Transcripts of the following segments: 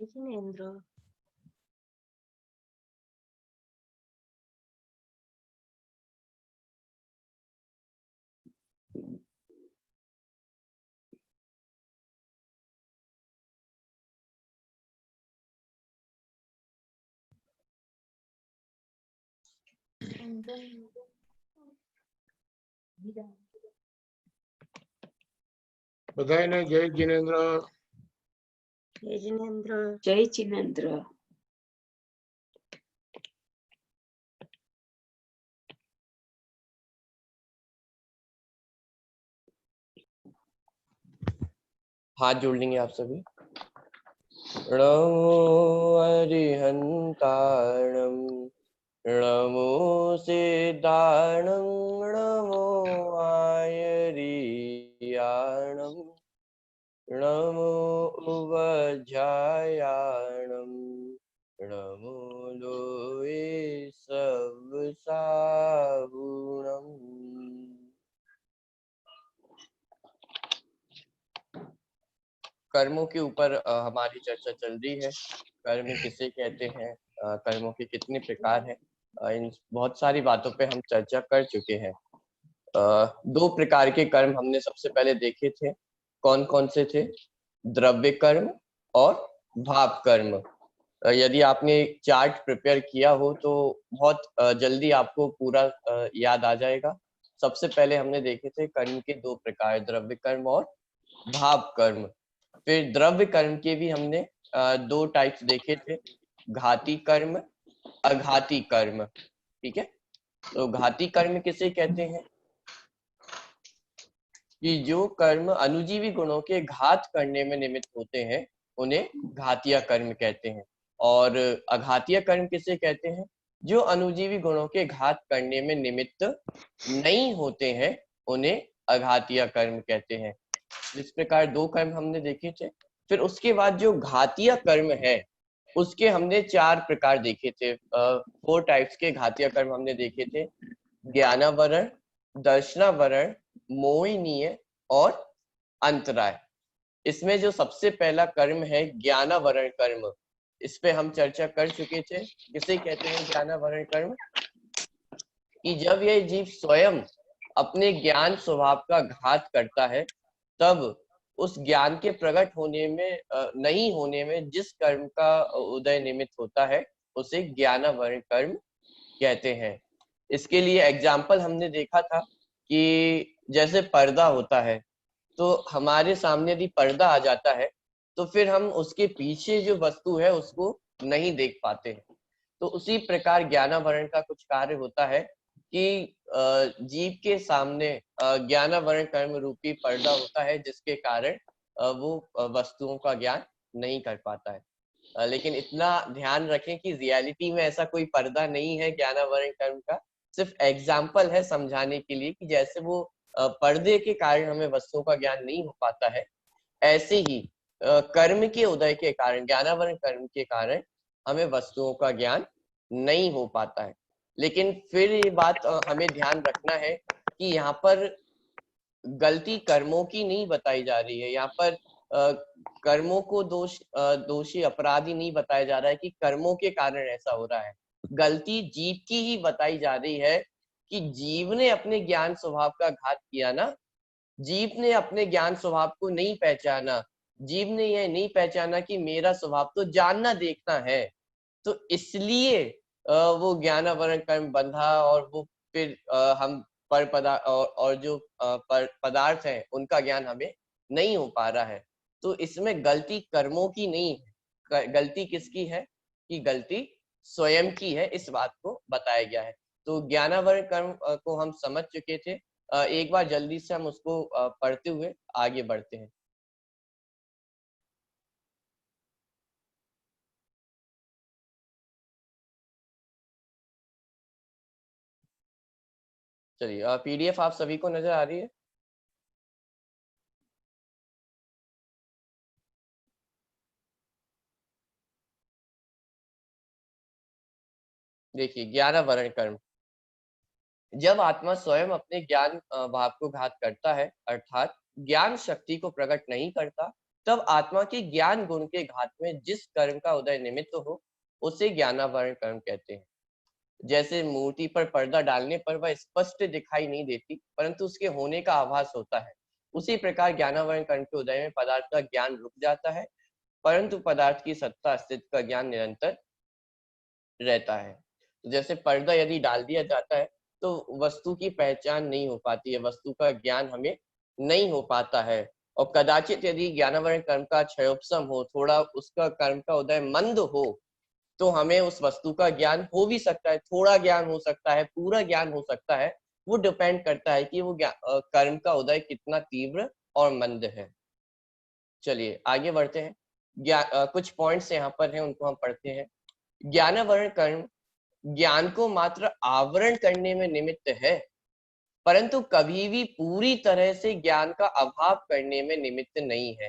जिनेंद्र। बताए ना। जय जिनेंद्र। जय जिनेंद्र। जय जिनेंद्र। हाथ जोड़ लेंगे आप सभी। नमो अरिहंताणं नमो सिद्धाणं नमो आयरियाणं नमो उवध्यायाणं नमो लोये सवसाहुणम्। कर्मों के ऊपर हमारी चर्चा चल रही है। कर्म किसे कहते हैं, कर्मों के कितने प्रकार हैं, इन बहुत सारी बातों पे हम चर्चा कर चुके हैं। दो प्रकार के कर्म हमने सबसे पहले देखे थे। कौन कौन से थे? द्रव्य कर्म और भाव कर्म। यदि आपने चार्ट प्रिपेयर किया हो तो बहुत जल्दी आपको पूरा याद आ जाएगा। सबसे पहले हमने देखे थे कर्म के दो प्रकार, द्रव्य कर्म और भाव कर्म। फिर द्रव्य कर्म के भी हमने दो टाइप्स देखे थे, घाती कर्म, अघाती कर्म। ठीक है, तो घाती कर्म किसे कहते हैं? कि जो कर्म अनुजीवी गुणों के घात करने में निमित्त होते हैं उन्हें घातीय कर्म कहते हैं। और अघातीय कर्म किसे कहते हैं? जो अनुजीवी गुणों के घात करने में निमित्त नहीं होते हैं उन्हें अघातीय कर्म कहते हैं। इस प्रकार दो कर्म हमने देखे थे। फिर उसके बाद जो घातीय कर्म है उसके हमने चार प्रकार देखे थे। 4 टाइप्स के घातीय कर्म हमने देखे थे। ज्ञानावरण, दर्शनावरण, मोहिनीय और अंतराय। इसमें जो सबसे पहला कर्म है ज्ञानावरण कर्म, इस पे हम चर्चा कर चुके थे। किसे कहते हैं ज्ञानावरण कर्म? कि जब यह जीव स्वयं अपने ज्ञान स्वभाव का घात करता है तब उस ज्ञान के प्रकट होने में नहीं होने में जिस कर्म का उदय निमित्त होता है उसे ज्ञानावरण कर्म कहते हैं। इसके लिए एग्जाम्पल हमने देखा था कि जैसे पर्दा होता है, तो हमारे सामने यदि पर्दा आ जाता है तो फिर हम उसके पीछे जो वस्तु है उसको नहीं देख पाते हैं। तो उसी प्रकार ज्ञानावरण का कुछ कार्य होता है कि जीव के सामने ज्ञानावरण कर्म रूपी पर्दा होता है जिसके कारण वो वस्तुओं का ज्ञान नहीं कर पाता है। लेकिन इतना ध्यान रखें कि रियलिटी में ऐसा कोई पर्दा नहीं है ज्ञानावरण कर्म का, सिर्फ एग्जाम्पल है समझाने के लिए कि जैसे वो पर्दे के कारण हमें वस्तुओं का ज्ञान नहीं हो पाता है, ऐसे ही कर्म के उदय के कारण, ज्ञानावरण कर्म के कारण हमें वस्तुओं का ज्ञान नहीं हो पाता है। लेकिन फिर ये बात हमें ध्यान रखना है कि यहाँ पर गलती कर्मों की नहीं बताई जा रही है। यहाँ पर कर्मों को दोषी अपराधी नहीं बताया जा रहा है कि कर्मों के कारण ऐसा हो रहा है। गलती जीव की ही बताई जा रही है कि जीव ने अपने ज्ञान स्वभाव का घात किया ना, जीव ने अपने ज्ञान स्वभाव को नहीं पहचाना, जीव ने यह नहीं पहचाना कि मेरा स्वभाव तो जानना देखना है, तो इसलिए वो ज्ञानावरण कर्म बंधा और वो फिर हम पर पदार्थ और जो पदार्थ है उनका ज्ञान हमें नहीं हो पा रहा है। तो इसमें गलती कर्मों की नहीं है, गलती किसकी है? कि गलती स्वयं की है, इस बात को बताया गया है। तो ज्ञानावरण कर्म को हम समझ चुके थे। एक बार जल्दी से हम उसको पढ़ते हुए आगे बढ़ते हैं। चलिए, पीडीएफ आप सभी को नजर आ रही है? देखिए, ज्ञानावरण कर्म। जब आत्मा स्वयं अपने ज्ञान भाव को घात करता है, अर्थात ज्ञान शक्ति को प्रकट नहीं करता, तब आत्मा के ज्ञान गुण के घात में जिस कर्म का उदय निमित्त हो उसे ज्ञानावरण कर्म कहते हैं। जैसे मूर्ति पर पर्दा डालने पर वह स्पष्ट दिखाई नहीं देती परंतु उसके होने का आभास होता है, उसी प्रकार ज्ञानावरण कर्म के उदय में पदार्थ का ज्ञान रुक जाता है परंतु पदार्थ की सत्ता अस्तित्व का ज्ञान निरंतर रहता है। जैसे पर्दा यदि डाल दिया जाता है तो वस्तु की पहचान नहीं हो पाती है, वस्तु का ज्ञान हमें नहीं हो पाता है। और कदाचित यदि ज्ञानावरण कर्म का क्षयोपशम हो, थोड़ा उसका कर्म का उदय मंद हो, तो हमें उस वस्तु का ज्ञान हो भी सकता है, थोड़ा ज्ञान हो सकता है, पूरा ज्ञान हो सकता है। वो डिपेंड करता है कि वो कर्म का उदय कितना तीव्र और मंद है। चलिए आगे बढ़ते हैं। कुछ पॉइंट्स यहाँ पर हैं, उनको हम पढ़ते हैं। ज्ञानावरण कर्म ज्ञान को मात्र आवरण करने में निमित्त है परंतु कभी भी पूरी तरह से ज्ञान का अभाव करने में निमित्त नहीं है।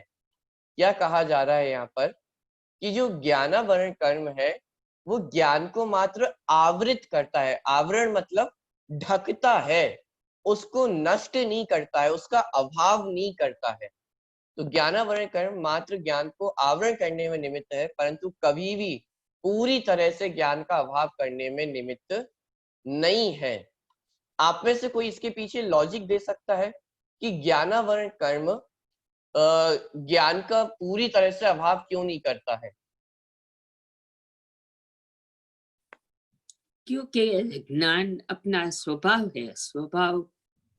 क्या कहा जा रहा है यहाँ पर कि जो ज्ञानावरण कर्म है वो ज्ञान को मात्र आवृत करता है। आवरण मतलब ढकता है, उसको नष्ट नहीं करता है, उसका अभाव नहीं करता है। तो ज्ञानावरण कर्म मात्र ज्ञान को आवरण करने में निमित्त है परंतु कभी भी पूरी तरह से ज्ञान का अभाव करने में निमित्त नहीं है। आप में से कोई इसके पीछे लॉजिक दे सकता है कि ज्ञानावरण कर्म ज्ञान का पूरी तरह से अभाव क्यों नहीं करता है? क्योंकि ज्ञान अपना स्वभाव है, स्वभाव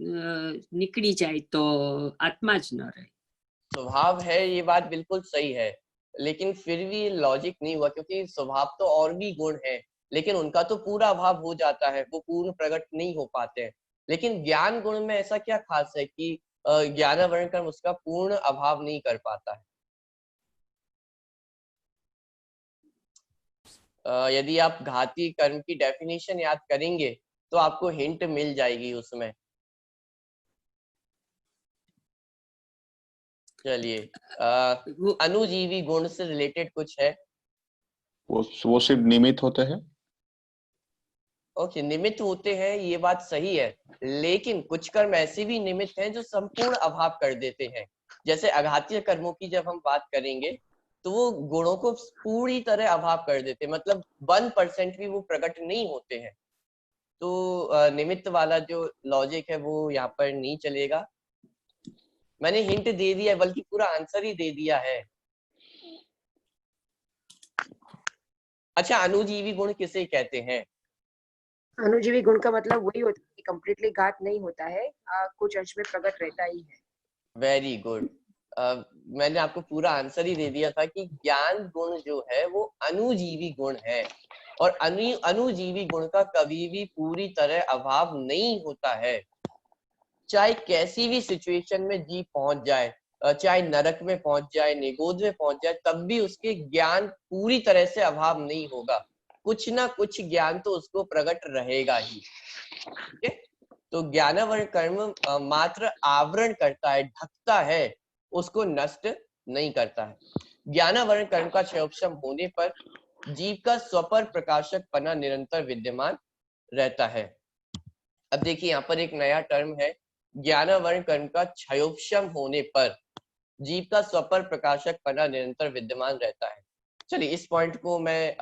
निकली जाए तो आत्मा ज न रहे। स्वभाव है, ये बात बिल्कुल सही है, लेकिन फिर भी लॉजिक नहीं हुआ क्योंकि स्वभाव तो और भी गुण है लेकिन उनका तो पूरा अभाव हो जाता है, वो पूर्ण प्रकट नहीं हो पाते हैं। लेकिन ज्ञान गुण में ऐसा क्या खास है कि ज्ञानावरण कर्म उसका पूर्ण अभाव नहीं कर पाता है? यदि आप घाती कर्म की डेफिनेशन याद करेंगे तो आपको हिंट मिल जाएगी उसमें। चलिए अनुजीवी गुण से रिलेटेड कुछ है? वो सिर्फ निमित्त होते हैं। ओके, निमित्त होते हैं, ये बात सही है, लेकिन कुछ कर्म ऐसे भी निमित्त हैं जो संपूर्ण अभाव कर देते हैं। जैसे अघातीय कर्मों की जब हम बात करेंगे तो वो गुणों को पूरी तरह अभाव कर देते हैं, मतलब 1% भी वो प्रकट नहीं होते हैं। तो निमित्त वाला जो लॉजिक है वो यहाँ पर नहीं चलेगा। मैंने हिंट दे दिया, बल्कि पूरा आंसर ही दे दिया है। अच्छा, अनुजीवी गुण किसे कहते हैं? अनुजीवी गुण का मतलब वही होता है कि कंप्लीटली घात नहीं होता है, कुछ अंश में प्रकट रहता ही है। Very good. मैंने आपको पूरा आंसर ही दे दिया था कि ज्ञान गुण जो है वो अनुजीवी गुण है और अनुजीवी गुण का कभी भी पूरी तरह अभाव नहीं होता है। चाहे कैसी भी सिचुएशन में जीव पहुंच जाए, चाहे नरक में पहुंच जाए, निगोद में पहुंच जाए, तब भी उसके ज्ञान पूरी तरह से अभाव नहीं होगा, कुछ ना कुछ ज्ञान तो उसको प्रकट रहेगा ही। ठीक है, तो ज्ञानावरण कर्म मात्र आवरण करता है, ढकता है, उसको नष्ट नहीं करता है। ज्ञानावरण कर्म का क्षयोपशम होने पर जीव का स्वपर प्रकाशक पना निरंतर विद्यमान रहता है। अब देखिए यहाँ पर एक नया टर्म है, ज्ञानावरण कर्म का क्षयोपशम होने पर जीव का स्वपर प्रकाशक पना निरंतर विद्यमान रहता है। चलिए इस पॉइंट को मैं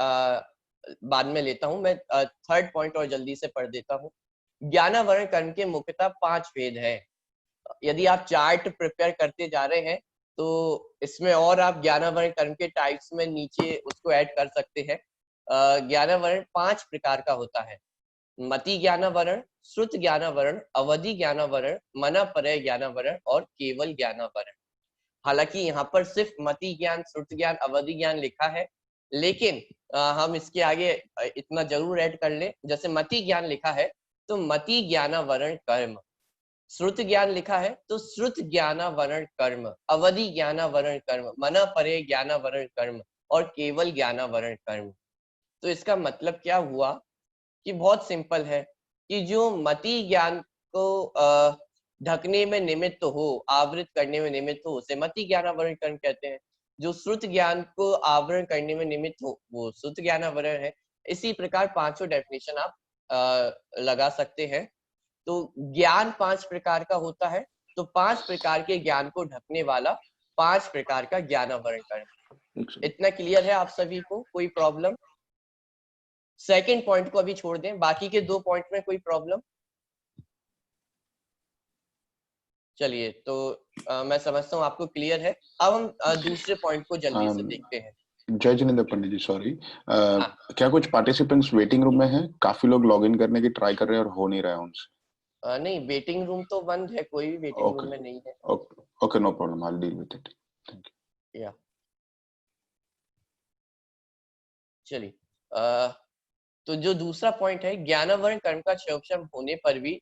बाद में लेता हूं, मैं थर्ड पॉइंट और जल्दी से पढ़ देता हूं। ज्ञानावरण कर्म के मुख्यतः 5 भेद हैं। यदि आप चार्ट प्रिपेयर करते जा रहे हैं तो इसमें और आप ज्ञानावरण कर्म के टाइप्स में नीचे उसको ऐड कर सकते हैं। ज्ञानावरण 5 प्रकार का होता है: मति ज्ञानावरण, श्रुत ज्ञानावरण, अवधि ज्ञानावरण, मनापरय ज्ञानावरण और केवल ज्ञानावरण। हालांकि यहाँ पर सिर्फ मति ज्ञान, श्रुत ज्ञान, अवधि ज्ञान लिखा है, लेकिन हम इसके आगे इतना जरूर ऐड कर लें। जैसे मति ज्ञान लिखा है तो मति ज्ञानावरण कर्म, श्रुत ज्ञान लिखा है तो श्रुत ज्ञानावरण कर्म, अवधि ज्ञानावरण कर्म, मनापरय ज्ञानावरण कर्म और केवल ज्ञानावरण कर्म। तो इसका मतलब क्या हुआ कि बहुत सिंपल है कि जो मति ज्ञान को ढकने में निमित्त हो, आवृत करने में निमित्त हो, उसे मति ज्ञानावरण कर्म कहते हैं। जो श्रुत ज्ञान को आवरण करने में निमित्त हो वो श्रुत ज्ञानावरण है। इसी प्रकार 5 डेफिनेशन आप लगा सकते हैं। तो ज्ञान 5 प्रकार का होता है, तो 5 प्रकार के ज्ञान को ढकने वाला 5 प्रकार का ज्ञानावरण कर्म। एक इतना क्लियर है आप सभी को? कोई प्रॉब्लम? सेकंड पॉइंट को अभी छोड़ दें, बाकी के 2 पॉइंट में कोई प्रॉब्लम? चलिए, तो मैं समझता हूँ आपको क्लियर है। अब हम दूसरे पॉइंट को जल्दी से देखते हैं। जय जिनेंद्र पंडित जी, सॉरी, हाँ। क्या कुछ पार्टिसिपेंट्स वेटिंग रूम में हैं? काफी लोग लॉग इन करने की ट्राई कर रहे हैं और हो नहीं रहा है उनसे। नहीं, वेटिंग रूम तो बंद है, कोई भी वेटिंग ओके रूम में नहीं है। Okay, no problem, I will deal with it. Thank you. या चलिए, तो जो दूसरा पॉइंट है, ज्ञानावरण कर्म का क्षयोपशम होने पर भी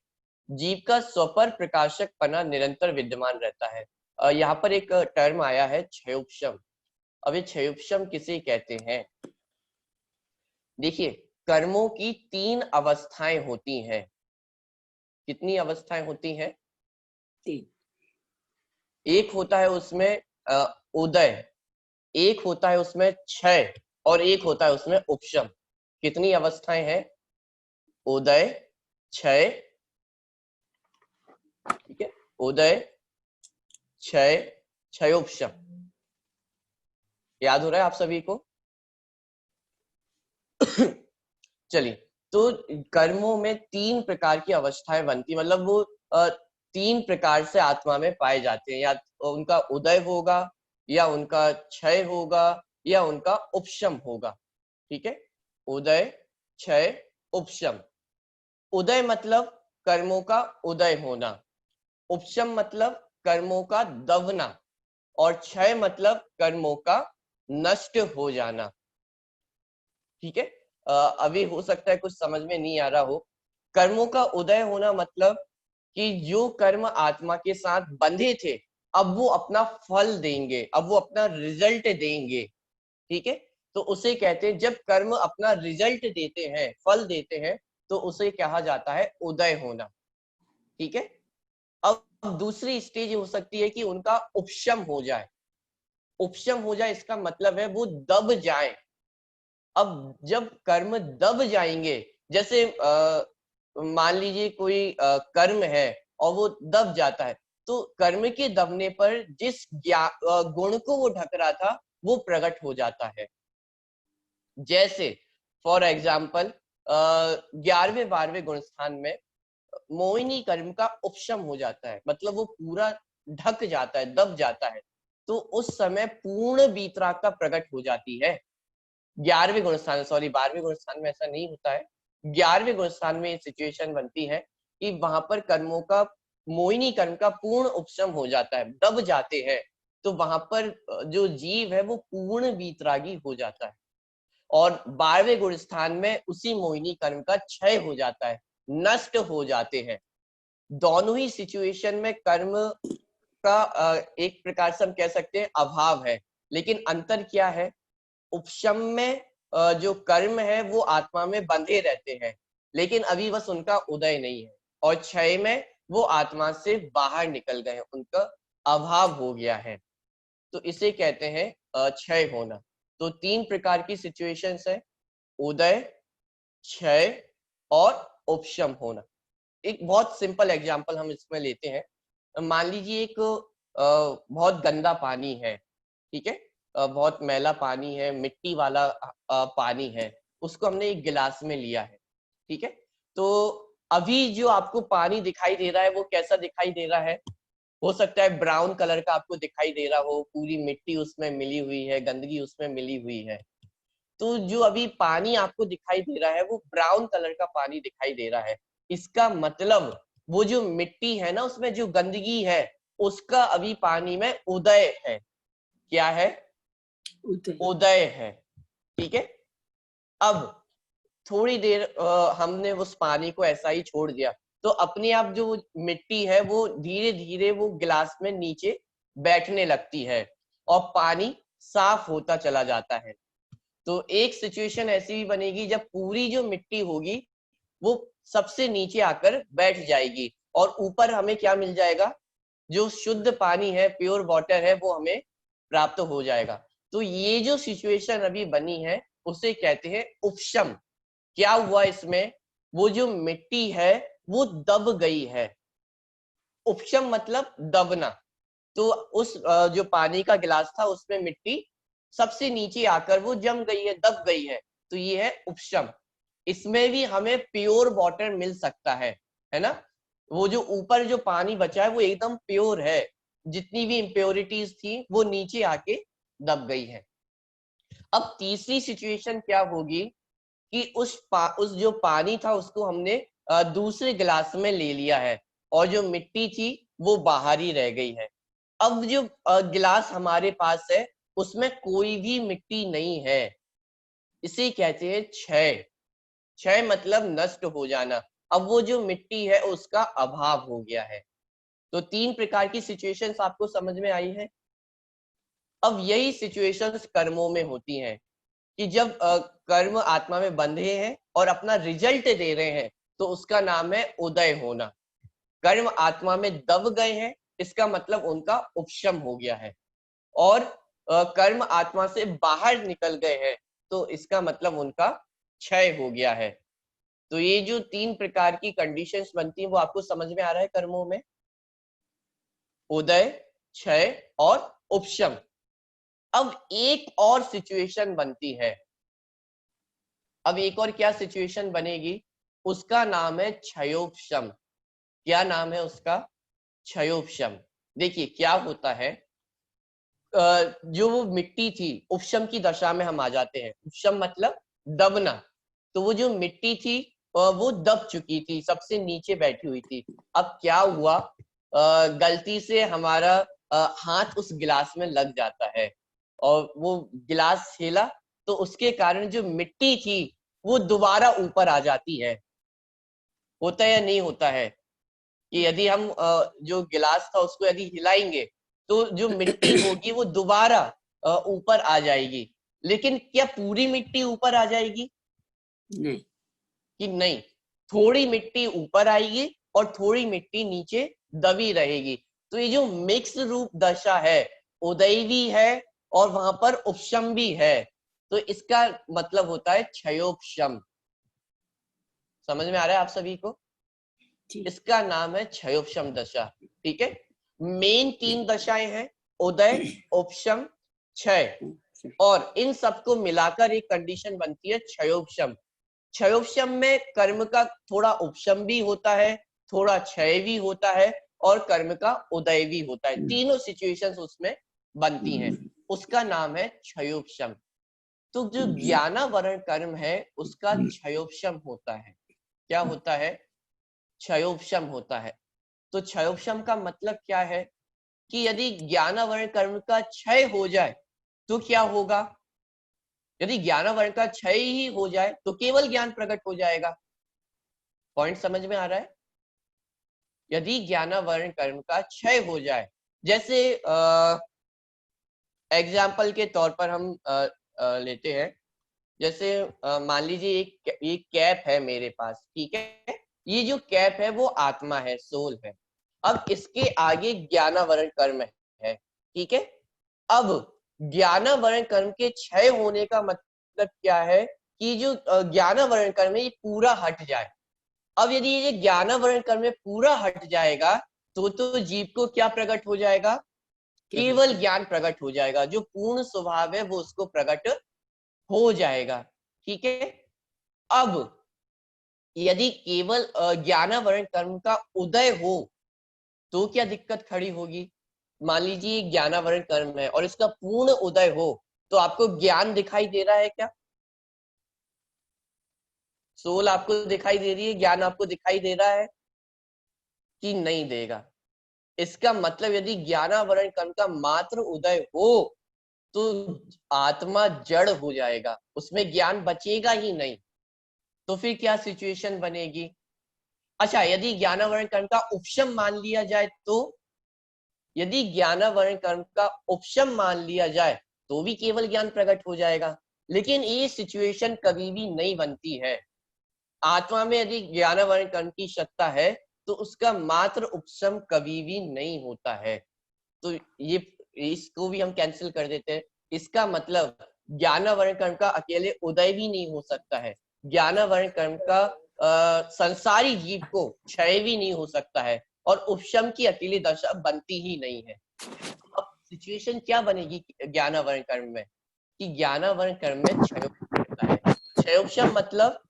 जीव का स्वपर प्रकाशक पना निरंतर विद्यमान रहता है। यहाँ पर एक टर्म आया है क्षयोपशम। अब ये क्षयोपशम किसे कहते हैं? देखिए, कर्मों की 3 अवस्थाएं होती हैं। कितनी अवस्थाएं होती हैं? 3। एक होता है उसमें उदय, एक होता है उसमें क्षय, और एक होता है उसमें उपशम। कितनी अवस्थाएं हैं? उदय, क्षय, ठीक है, उदय, क्षय, क्षयोपशम। याद हो रहा है आप सभी को? चलिए, तो कर्मों में 3 प्रकार की अवस्थाएं बनती, मतलब वो 3 प्रकार से आत्मा में पाए जाते हैं। या उनका उदय होगा, या उनका क्षय होगा, या उनका उपशम होगा। ठीक है, उदय, क्षय, उपशम। उदय मतलब कर्मों का उदय होना, उपशम मतलब कर्मों का दबना, और क्षय मतलब कर्मों का नष्ट हो जाना। ठीक है, अभी हो सकता है कुछ समझ में नहीं आ रहा हो। कर्मों का उदय होना मतलब कि जो कर्म आत्मा के साथ बंधे थे, अब वो अपना फल देंगे, अब वो अपना रिजल्ट देंगे। ठीक है, तो उसे कहते हैं, जब कर्म अपना रिजल्ट देते हैं, फल देते हैं, तो उसे कहा जाता है उदय होना। ठीक है, अब दूसरी स्टेज हो सकती है कि उनका उपशम हो जाए। उपशम हो जाए इसका मतलब है वो दब जाए। अब जब कर्म दब जाएंगे, जैसे मान लीजिए कोई कर्म है और वो दब जाता है, तो कर्म के दबने पर जिस गुण को वो ढक रहा था, वो प्रकट हो जाता है। जैसे फॉर एग्जाम्पल 11वें 12वें गुण स्थान में मोहिनी कर्म का उपशम हो जाता है, मतलब वो पूरा ढक जाता है, दब जाता है, तो उस समय पूर्ण वीतराग का प्रकट हो जाती है। 11वें गुण स्थान, सॉरी 12वें गुण स्थान में ऐसा नहीं होता है। 11वें गुण स्थान में ये सिचुएशन बनती है कि वहां पर कर्मों का, मोहिनी कर्म का पूर्ण उपशम हो जाता है, दब जाते हैं, तो वहां पर जो जीव है वो पूर्ण वीतरागी हो जाता है। और 12वें गुण स्थान में उसी मोहिनी कर्म का क्षय हो जाता है, नष्ट हो जाते हैं। दोनों ही सिचुएशन में कर्म का एक प्रकार से हम कह सकते हैं अभाव है, लेकिन अंतर क्या है? उपशम में जो कर्म है वो आत्मा में बंधे रहते हैं, लेकिन अभी बस उनका उदय नहीं है, और क्षय में वो आत्मा से बाहर निकल गए, उनका अभाव हो गया है, तो इसे कहते हैं क्षय होना। तो 3 प्रकार की सिचुएशंस है, उदय, क्षय और उपशम होना। एक बहुत सिंपल एग्जांपल हम इसमें लेते हैं। मान लीजिए एक बहुत गंदा पानी है, ठीक है, बहुत मैला पानी है, मिट्टी वाला पानी है, उसको हमने एक गिलास में लिया है। ठीक है, तो अभी जो आपको पानी दिखाई दे रहा है वो कैसा दिखाई दे रहा है? हो सकता है ब्राउन कलर का आपको दिखाई दे रहा हो, पूरी मिट्टी उसमें मिली हुई है, गंदगी उसमें मिली हुई है। तो जो अभी पानी आपको दिखाई दे रहा है वो ब्राउन कलर का पानी दिखाई दे रहा है। इसका मतलब वो जो मिट्टी है ना, उसमें जो गंदगी है, उसका अभी पानी में उदय है। क्या है? उदय है। ठीक है, अब थोड़ी देर हमने उस पानी को ऐसा ही छोड़ दिया, तो अपने आप जो मिट्टी है वो धीरे धीरे वो गिलास में नीचे बैठने लगती है और पानी साफ होता चला जाता है। तो एक सिचुएशन ऐसी भी बनेगी जब पूरी जो मिट्टी होगी वो सबसे नीचे आकर बैठ जाएगी, और ऊपर हमें क्या मिल जाएगा? जो शुद्ध पानी है, प्योर वाटर है, वो हमें प्राप्त हो जाएगा। तो ये जो सिचुएशन अभी बनी है उसे कहते हैं उपशम। क्या हुआ इसमें? वो जो मिट्टी है वो दब गई है। उपशम मतलब दबना, तो उस जो पानी का गिलास था उसमें मिट्टी सबसे नीचे आकर वो जम गई है, दब गई है, तो ये है उपशम। इसमें भी हमें प्योर वाटर मिल सकता है ना। वो जो ऊपर जो पानी बचा है वो एकदम प्योर है, जितनी भी इम्प्योरिटीज थी वो नीचे आके दब गई है। अब तीसरी सिचुएशन क्या होगी कि उस जो पानी था उसको हमने दूसरे गिलास में ले लिया है और जो मिट्टी थी वो बाहर ही रह गई है। अब जो गिलास हमारे पास है उसमें कोई भी मिट्टी नहीं है, इसे कहते हैं क्षय। क्षय मतलब नष्ट हो जाना। अब वो जो मिट्टी है उसका अभाव हो गया है। तो 3 प्रकार की सिचुएशंस आपको समझ में आई है। अब यही सिचुएशंस कर्मों में होती हैं कि जब कर्म आत्मा में बंधे हैं और अपना रिजल्ट दे रहे हैं तो उसका नाम है उदय होना। कर्म आत्मा में दब गए हैं, इसका मतलब उनका उपशम हो गया है। और कर्म आत्मा से बाहर निकल गए हैं तो इसका मतलब उनका क्षय हो गया है। तो ये जो 3 प्रकार की कंडीशंस बनती हैं वो आपको समझ में आ रहा है कर्मों में, उदय, क्षय और उपशम। अब एक और सिचुएशन बनती है। अब एक और क्या सिचुएशन बनेगी, उसका नाम है क्षयोपशम। क्या नाम है उसका? क्षयोपशम। देखिए क्या होता है, जो वो मिट्टी थी, उपशम की दशा में हम आ जाते हैं। उपशम मतलब दबना। तो वो जो मिट्टी थी वो दब चुकी थी, सबसे नीचे बैठी हुई थी। अब क्या हुआ, गलती से हमारा हाथ उस गिलास में लग जाता है और वो गिलास हिला तो उसके कारण जो मिट्टी थी वो दोबारा ऊपर आ जाती है। होता है या नहीं होता है कि यदि हम जो गिलास था उसको यदि हिलाएंगे तो जो मिट्टी होगी वो दोबारा ऊपर आ जाएगी। लेकिन क्या पूरी मिट्टी ऊपर आ जाएगी? नहीं। कि नहीं, थोड़ी मिट्टी ऊपर आएगी और थोड़ी मिट्टी नीचे दबी रहेगी। तो ये जो मिक्स रूप दशा है, उदय भी है और वहां पर उपशम भी है, तो इसका मतलब होता है क्षयोपशम। समझ में आ रहा है आप सभी को? इसका नाम है क्षयोपशम दशा। ठीक है, मेन 3 दशाएं हैं, उदय, उपशम, क्षय, और इन सबको मिलाकर एक कंडीशन बनती है क्षयोपशम। क्षयोपशम में कर्म का थोड़ा उपशम भी होता है, थोड़ा क्षय भी होता है और कर्म का उदय भी होता है। तीनों सिचुएशंस उसमें बनती हैं, उसका नाम है क्षयोपशम। तो जो ज्ञानावरण कर्म है उसका क्षयोपशम होता है। क्या होता है? क्षयोपशम होता है। तो क्षयोपशम का मतलब क्या है कि यदि ज्ञानावरण कर्म का क्षय हो जाए तो क्या होगा? यदि ज्ञानावरण का क्षय ही हो जाए तो केवल ज्ञान प्रकट हो जाएगा। पॉइंट समझ में आ रहा है? यदि ज्ञानावरण कर्म का क्षय हो जाए, जैसे एग्जाम्पल के तौर पर हम लेते हैं, जैसे मान लीजिए एक कैप है मेरे पास, ठीक है, ये जो कैप है वो आत्मा है, सोल है। अब इसके आगे ज्ञानावरण कर्म है, ठीक है। अब ज्ञानावरण कर्म के क्षय होने का मतलब क्या है कि जो ज्ञानावरण कर्म है ये पूरा हट जाए। अब यदि ये ज्ञानावरण कर्म में पूरा हट जाएगा तो जीव को क्या प्रकट हो जाएगा? केवल ज्ञान प्रकट हो जाएगा। जो पूर्ण स्वभाव है वो उसको प्रकट हो जाएगा, ठीक है। अब यदि केवल ज्ञानावरण कर्म का उदय हो तो क्या दिक्कत खड़ी होगी? मान लीजिए ज्ञानावरण कर्म है और इसका पूर्ण उदय हो तो आपको ज्ञान दिखाई दे रहा है क्या? सोल आपको दिखाई दे रही है, ज्ञान आपको दिखाई दे रहा है कि नहीं देगा? इसका मतलब यदि ज्ञानावरण कर्म का मात्र उदय हो तो आत्मा जड़ हो जाएगा, उसमें ज्ञान बचेगा ही नहीं। तो फिर क्या सिचुएशन बनेगी? अच्छा, यदि ज्ञानावरण कर्म का उपशम मान लिया जाए तो, यदि ज्ञानावरण कर्म का उपशम मान लिया जाए तो भी केवल ज्ञान प्रकट हो जाएगा। लेकिन ये सिचुएशन कभी भी नहीं बनती है। आत्मा में यदि ज्ञानावरण कर्म की सत्ता है तो उसका मात्र उपशम कभी भी नहीं होता है। तो ये इसको भी हम कैंसिल कर देते हैं। इसका मतलब ज्ञानावरण कर्म का अकेले उदय भी नहीं हो सकता है, ज्ञानावरण कर्म का संसारी जीव को क्षय भी नहीं हो सकता है, और उपशम की अकेली दशा बनती ही नहीं है। अब सिचुएशन क्या बनेगी ज्ञानावरण कर्म में कि ज्ञानावरण कर्म में क्षयोपशम होता है। क्षयोपशम मतलब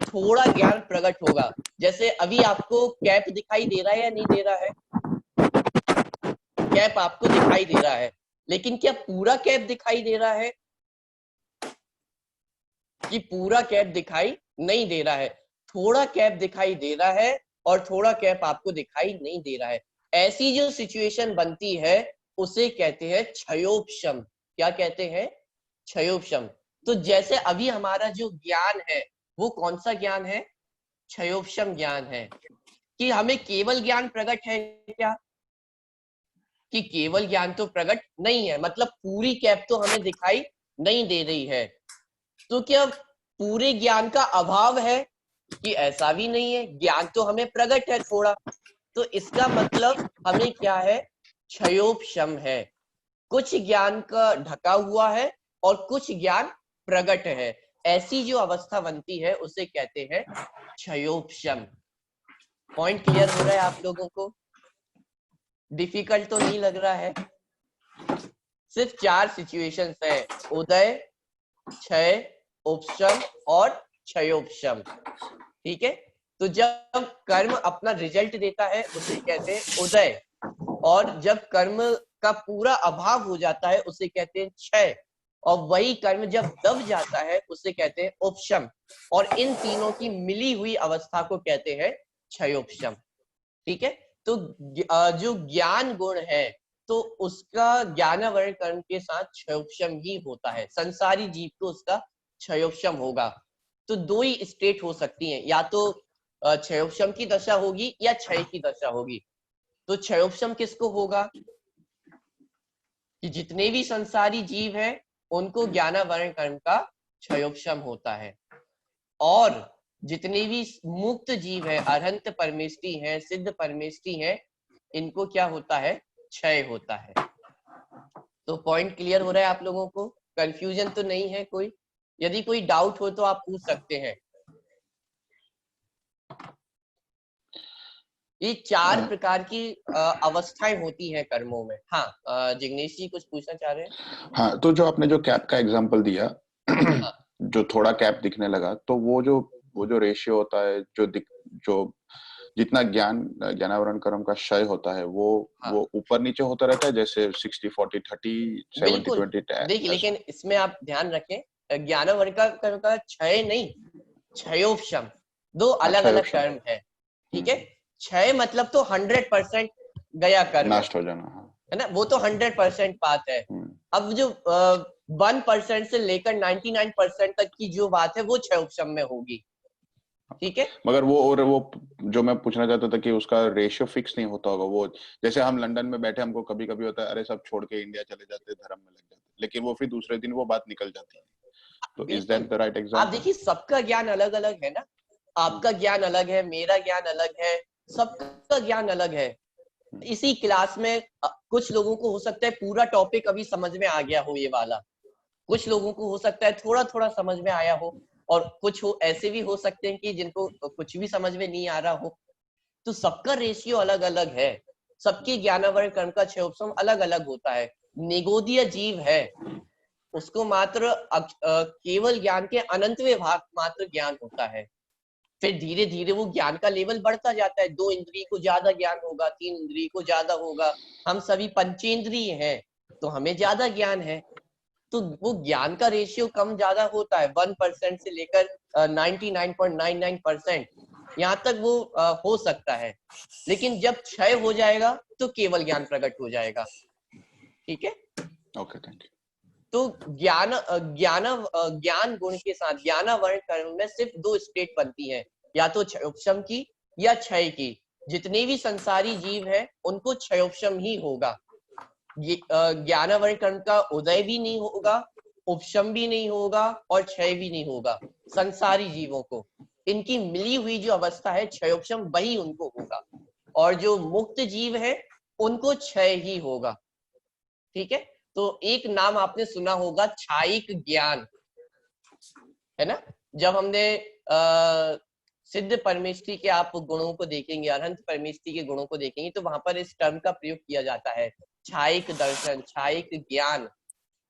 थोड़ा ज्ञान प्रकट होगा। जैसे अभी आपको कैप दिखाई दे रहा है या नहीं दे रहा है? कैप आपको दिखाई दे रहा है, लेकिन क्या पूरा कैप दिखाई दे रहा है? कि पूरा कैप दिखाई नहीं दे रहा है, थोड़ा कैप दिखाई दे रहा है और थोड़ा कैप आपको दिखाई नहीं दे रहा है। ऐसी जो सिचुएशन बनती है उसे कहते हैं क्षयोपशम। क्या कहते हैं? क्षयोपशम। तो जैसे अभी हमारा जो ज्ञान है वो कौन सा ज्ञान है? क्षयोपशम ज्ञान है। कि हमें केवल ज्ञान प्रकट है क्या? कि केवल ज्ञान तो प्रकट नहीं है, मतलब पूरी कैप तो हमें दिखाई नहीं दे रही है। तो क्या पूरे ज्ञान का अभाव है? कि ऐसा भी नहीं है, ज्ञान तो हमें प्रकट है थोड़ा। तो इसका मतलब हमें क्या है? क्षयोपशम है। कुछ ज्ञान का ढका हुआ है और कुछ ज्ञान प्रकट है। ऐसी जो अवस्था बनती है उसे कहते हैं क्षयोपशम। पॉइंट क्लियर हो रहा है आप लोगों को? डिफिकल्ट तो नहीं लग रहा है? सिर्फ 4 सिचुएशंस है, उदय, क्षय, उपशम और क्षयोपशम। ठीक है, तो जब कर्म अपना रिजल्ट देता है उसे कहते हैं उदय, और जब कर्म का पूरा अभाव हो जाता है उसे कहते हैं क्षय, और वही कर्म जब दब जाता है उसे कहते हैं उपशम, और इन तीनों की मिली हुई अवस्था को कहते हैं क्षयोपशम। ठीक है, तो जो ज्ञान गुण है तो उसका ज्ञानावरण कर्म के साथ क्षयोपशम ही होता है। संसारी जीव को उसका क्षयोपशम होगा। तो 2 ही स्टेट हो सकती हैं, या तो क्षयोपशम की दशा होगी या क्षय की दशा होगी। तो क्षयोपशम किसको होगा? कि जितने भी संसारी जीव हैं उनको ज्ञानावरण कर्म का क्षयोपशम होता है, और जितने भी मुक्त जीव है, अरहंत परमेष्टि हैं, सिद्ध परमेष्टि हैं, इनको क्या होता है? क्षय होता है। तो पॉइंट क्लियर हो रहा है आप लोगों को? कंफ्यूजन तो नहीं है कोई? यदि कोई डाउट हो तो आप पूछ सकते हैं। ये 4 प्रकार की अवस्थाएं होती हैं कर्मों में। हाँ, जिग्नेश जी कुछ पूछना चाह रहे हैं? हाँ, तो जो आपने जो कैप का एग्जांपल दिया, हाँ। जो थोड़ा कैप दिखने लगा, तो वो जो रेशियो होता है, जो जितना ज्ञानावरण कर्म का क्षय होता है वो हाँ। वो ऊपर नीचे होता रहता है, जैसे 60-40-30 बिल्कुल। 70-20। देखिए, लेकिन इसमें आप ध्यान रखें, ज्ञानावरण कर्म का क्षय नहीं, क्षयोपशम, 2 अलग अलग क्षयोपशम। कर्म है। ठीक है, क्षय मतलब तो 100% गया कर्म, नष्ट हो जाना। हाँ। है ना, वो तो 100% बात है। अब जो 1% से लेकर 99% तक की जो बात है वो क्षयोपशम में होगी। ठीक है, मगर वो जो मैं पूछना चाहता था कि उसका रेशियो फिक्स नहीं होता होगा। वो जैसे हम लंदन में बैठे, हमको कभी कभी होता है, अरे सब छोड़ के इंडिया चले जाते, धर्म में लग जाते, लेकिन वो फिर दूसरे दिन वो बात निकल जाती है। तो इज दैट द राइट आप एग्जांपल? देखिए, सबका ज्ञान अलग अलग है ना। आपका ज्ञान अलग है, मेरा ज्ञान अलग है, सबका ज्ञान अलग है। इसी क्लास में कुछ लोगों को हो सकता है पूरा टॉपिक अभी समझ में आ गया हो ये वाला, कुछ लोगों को हो सकता है थोड़ा थोड़ा समझ में आया हो, और कुछ ऐसे भी हो सकते हैं कि जिनको कुछ भी समझ में नहीं आ रहा हो। तो सबका रेशियो अलग अलग है, सबके ज्ञानावरण कर्म का क्षयोपशम अलग अलग होता है। निगोदीय जीव है, उसको मात्र केवल ज्ञान के अनंतवें भाग मात्र ज्ञान होता है। फिर धीरे धीरे वो ज्ञान का लेवल बढ़ता जाता है, 2 इंद्रिय को ज्यादा ज्ञान होगा, 3 इंद्रिय को ज्यादा होगा। हम सभी पंचेंद्रिय हैं तो हमें ज्यादा ज्ञान है, तो वो ज्ञान का रेशियो कम ज्यादा होता है, 1% से लेकर 99.99% यहाँ तक वो हो सकता है। लेकिन जब क्षय हो जाएगा तो केवल ज्ञान प्रकट हो जाएगा। ठीक है, ओके, थैंक यू। तो ज्ञान गुण के साथ ज्ञानावरण कर्म में सिर्फ 2 स्टेट बनती है, या तो क्षयोपशम की या क्षय की। जितने भी संसारी जीव हैं उनको क्षयोपशम ही होगा। ज्ञानावरण कर्म का उदय भी नहीं होगा, उपशम भी नहीं होगा और क्षय भी नहीं होगा। संसारी जीवों को इनकी मिली हुई जो अवस्था है क्षयोपशम, वही उनको होगा, और जो मुक्त जीव है उनको क्षय ही होगा। ठीक है, तो एक नाम आपने सुना होगा, छायिक ज्ञान, है ना। जब हमने सिद्ध परमेष्ठी के आप गुणों को देखेंगे, अनंत परमेष्ठी के गुणों को देखेंगे, तो वहां पर इस टर्म का प्रयोग किया जाता है, छायिक दर्शन, छायिक ज्ञान।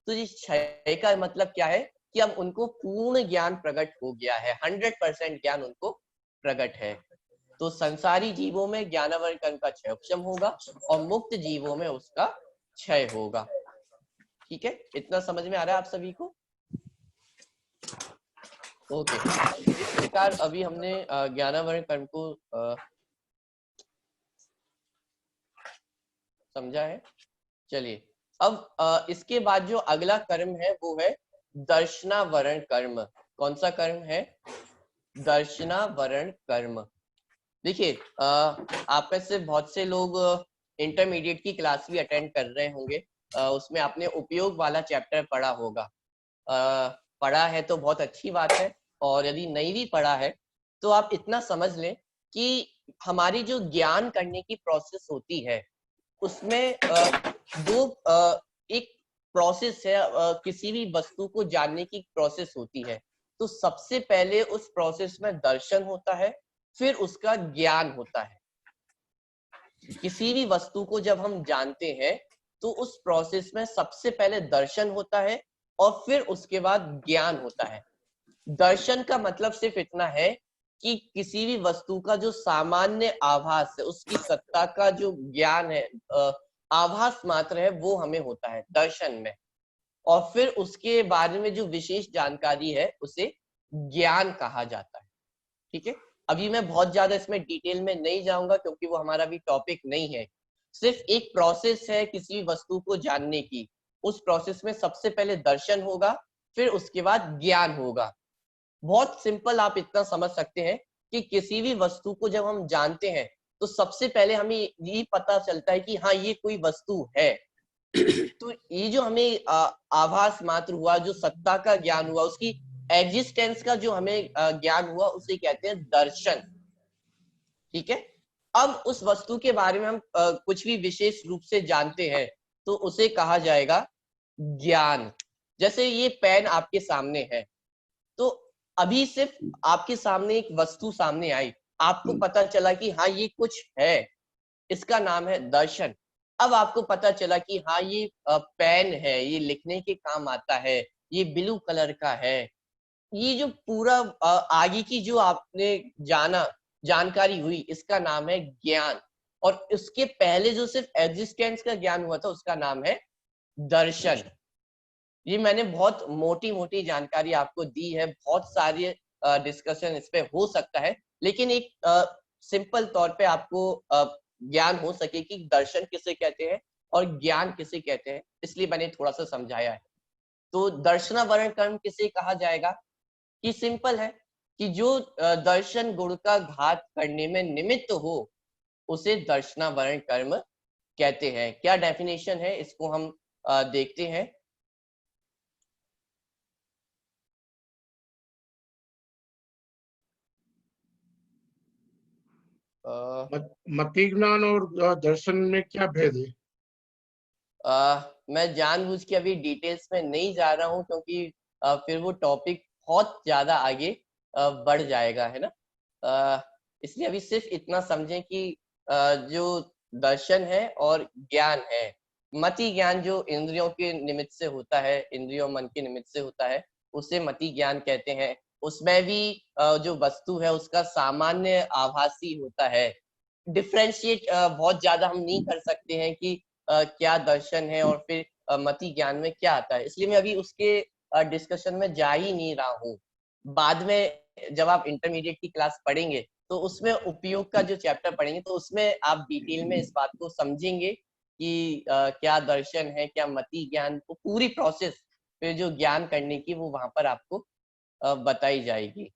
तो इस क्षय का मतलब क्या है कि अब उनको पूर्ण ज्ञान प्रकट हो गया है, 100% ज्ञान उनको प्रकट है। तो संसारी जीवों में ज्ञानावरण कर्म का क्षय उपशम होगा और मुक्त जीवों में उसका क्षय होगा। ठीक है, इतना समझ में आ रहा है आप सभी को? ओके, इस प्रकार अभी हमने ज्ञानावरण कर्म को समझा है। चलिए, अब इसके बाद जो अगला कर्म है वो है दर्शनावरण कर्म। कौन सा कर्म है? दर्शनावरण कर्म। देखिए, आप में से बहुत से लोग इंटरमीडिएट की क्लास भी अटेंड कर रहे होंगे, उसमें आपने उपयोग वाला चैप्टर पढ़ा होगा। पढ़ा है तो बहुत अच्छी बात है, और यदि नहीं भी पढ़ा है तो आप इतना समझ लें कि हमारी जो ज्ञान करने की प्रोसेस होती है उसमें एक प्रोसेस है, किसी भी वस्तु को जानने की प्रोसेस होती है। तो सबसे पहले उस प्रोसेस में दर्शन होता है, फिर उसका ज्ञान होता है। किसी भी वस्तु को जब हम जानते हैं तो उस प्रोसेस में सबसे पहले दर्शन होता है और फिर उसके बाद ज्ञान होता है। दर्शन का मतलब सिर्फ इतना है कि किसी भी वस्तु का जो सामान्य आभास है, उसकी सत्ता का जो ज्ञान है, आभास मात्र है, वो हमें होता है दर्शन में। और फिर उसके बारे में जो विशेष जानकारी है उसे ज्ञान कहा जाता है। ठीक है, अभी मैं बहुत ज्यादा इसमें डिटेल में नहीं जाऊंगा क्योंकि वो हमारा भी टॉपिक नहीं है। सिर्फ एक प्रोसेस है किसी भी वस्तु को जानने की। उस प्रोसेस में सबसे पहले दर्शन होगा, फिर उसके बाद ज्ञान होगा। बहुत सिंपल आप इतना समझ सकते हैं कि किसी भी वस्तु को जब हम जानते हैं तो सबसे पहले हमें ये पता चलता है कि हाँ, ये कोई वस्तु है। तो ये जो हमें आभास मात्र हुआ, जो सत्ता का ज्ञान हुआ, उसकी एग्जिस्टेंस का जो हमें ज्ञान हुआ, उसे कहते हैं दर्शन। ठीक है, अब उस वस्तु के बारे में हम कुछ भी विशेष रूप से जानते हैं तो उसे कहा जाएगा ज्ञान। जैसे ये पेन आपके सामने है, तो अभी सिर्फ आपके सामने एक वस्तु सामने आई, आपको पता चला कि हाँ, ये कुछ है, इसका नाम है दर्शन। अब आपको पता चला कि हाँ, ये पेन है, ये लिखने के काम आता है, ये ब्लू कलर का है। ये जो पूरा आगे की जो आपने जानकारी हुई, इसका नाम है ज्ञान। और उसके पहले जो सिर्फ एग्जिस्टेंस का ज्ञान हुआ था, उसका नाम है दर्शन। ये मैंने बहुत मोटी मोटी जानकारी आपको दी है, बहुत सारी डिस्कशन इस पे हो सकता है, लेकिन एक सिंपल तौर पे आपको ज्ञान हो सके कि दर्शन किसे कहते हैं और ज्ञान किसे कहते हैं, इसलिए मैंने थोड़ा सा समझाया है। तो दर्शनावरण कर्म किसे कहा जाएगा? कि सिंपल है कि जो दर्शन गुण का घात करने में निमित्त हो, उसे दर्शनावरण कर्म कहते हैं। क्या डेफिनेशन है, इसको हम देखते हैं। मति ज्ञान और दर्शन में क्या भेद है? मैं जानबूझ के अभी डिटेल्स में नहीं जा रहा हूँ क्योंकि फिर वो टॉपिक बहुत ज्यादा आगे बढ़ जाएगा, है ना। इसलिए अभी सिर्फ इतना समझें कि जो दर्शन है और ज्ञान है, मति ज्ञान जो इंद्रियों के निमित्त से होता है, इंद्रियों मन के निमित्त से होता है, उसे मति ज्ञान कहते हैं। उसमें भी जो वस्तु है उसका सामान्य आभासी होता है। डिफ्रेंशिएट बहुत ज्यादा हम नहीं कर सकते हैं कि क्या दर्शन है और फिर मति ज्ञान में क्या आता है, इसलिए मैं अभी उसके डिस्कशन में जा ही नहीं रहा हूँ। बाद में जब आप इंटरमीडिएट की क्लास पढ़ेंगे तो उसमें उपयोग का जो चैप्टर पढ़ेंगे तो उसमें आप डिटेल में इस बात को समझेंगे कि क्या दर्शन है, क्या मति ज्ञान, तो पूरी प्रोसेस फिर जो ज्ञान करने की वो वहां पर आपको बताई जाएगी।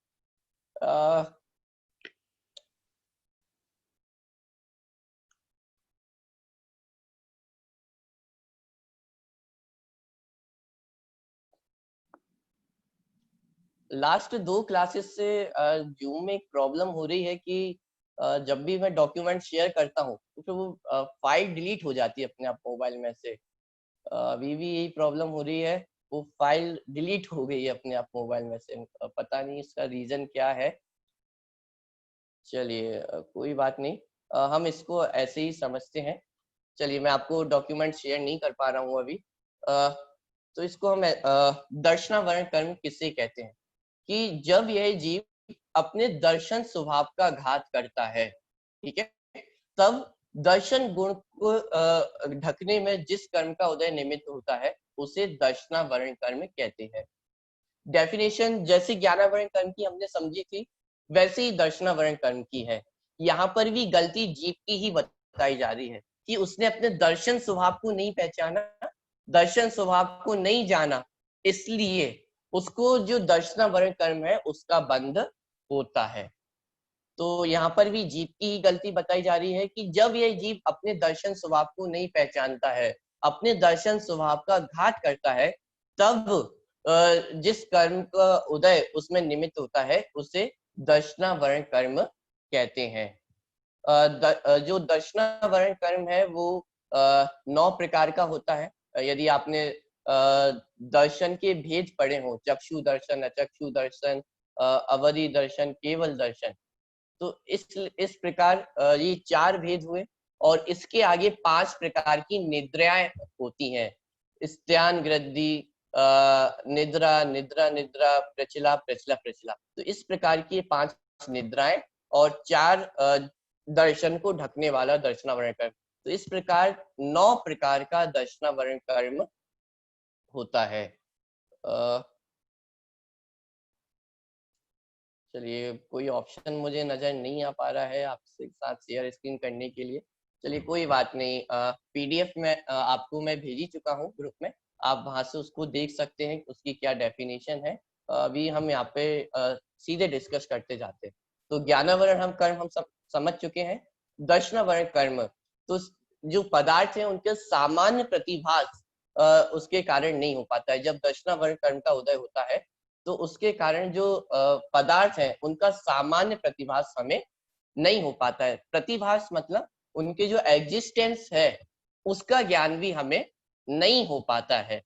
लास्ट 2 क्लासेस से जूम में एक प्रॉब्लम हो रही है कि जब भी मैं डॉक्यूमेंट शेयर करता हूँ तो फिर वो फाइल डिलीट हो जाती है अपने आप मोबाइल में से। अभी भी यही प्रॉब्लम हो रही है, वो फाइल डिलीट हो गई है अपने आप मोबाइल में से। पता नहीं इसका रीजन क्या है। चलिए कोई बात नहीं, हम इसको ऐसे ही समझते हैं। चलिए मैं आपको डॉक्यूमेंट शेयर नहीं कर पा रहा हूँ अभी। तो इसको हम दर्शनावरण कर्म किसे कहते हैं कि जब यह जीव अपने दर्शन स्वभाव का घात करता है, ठीक है, तब दर्शन गुण को ढकने में जिस कर्म का उदय निमित्त होता है उसे दर्शनावरण कर्म कहते हैं। डेफिनेशन जैसे ज्ञानावरण कर्म की हमने समझी थी, वैसे ही दर्शनावरण कर्म की है। यहाँ पर भी गलती जीव की ही बताई जा रही है कि उसने अपने दर्शन स्वभाव को नहीं पहचाना, दर्शन स्वभाव को नहीं जाना, इसलिए उसको जो दर्शनावरण कर्म है उसका बंध होता है। तो यहाँ पर भी जीव की ही गलती बताई जा रही है कि जब यह जीव अपने दर्शन स्वभाव को नहीं पहचानता है, अपने दर्शन स्वभाव का घात करता है, तब जिस कर्म का उदय उसमें निमित्त होता है उसे दर्शनावरण कर्म कहते हैं। जो दर्शनावरण कर्म है वो 9 प्रकार का होता है। यदि आपने दर्शन के भेद पढ़े हो, चक्षु दर्शन, अचक्षु दर्शन, अवधि दर्शन, केवल दर्शन, तो इस प्रकार ये 4 भेद हुए और इसके आगे 5 प्रकार की निद्राएं होती हैं। स्त्यान गृद्धि, निद्रा, निद्रा निद्रा, प्रचला प्रचला प्रचला। तो इस प्रकार की 5 निद्राएं और 4 दर्शन को ढकने वाला दर्शनावरण कर्म। तो इस प्रकार 9 प्रकार का दर्शनावरण कर्म होता है। चलिए कोई ऑप्शन मुझे नजर नहीं आ पा रहा है आपसे साथ शेयर स्क्रीन करने के लिए। चलिए कोई बात नहीं, पीडीएफ में आपको मैं भेज ही चुका हूँ ग्रुप में, आप वहां से उसको देख सकते हैं उसकी क्या डेफिनेशन है। अभी हम यहाँ पे सीधे डिस्कस करते जाते हैं। तो ज्ञानावरण हम कर्म हम समझ चुके हैं। दर्शनावरण कर्म, तो जो पदार्थ है उनके सामान्य प्रतिभास उसके कारण नहीं हो पाता है। जब दर्शनावरण कर्म का उदय होता है तो उसके कारण जो पदार्थ है उनका सामान्य प्रतिभास हमें नहीं हो पाता है। प्रतिभास मतलब उनके जो एग्जिस्टेंस है उसका ज्ञान भी हमें नहीं हो पाता है।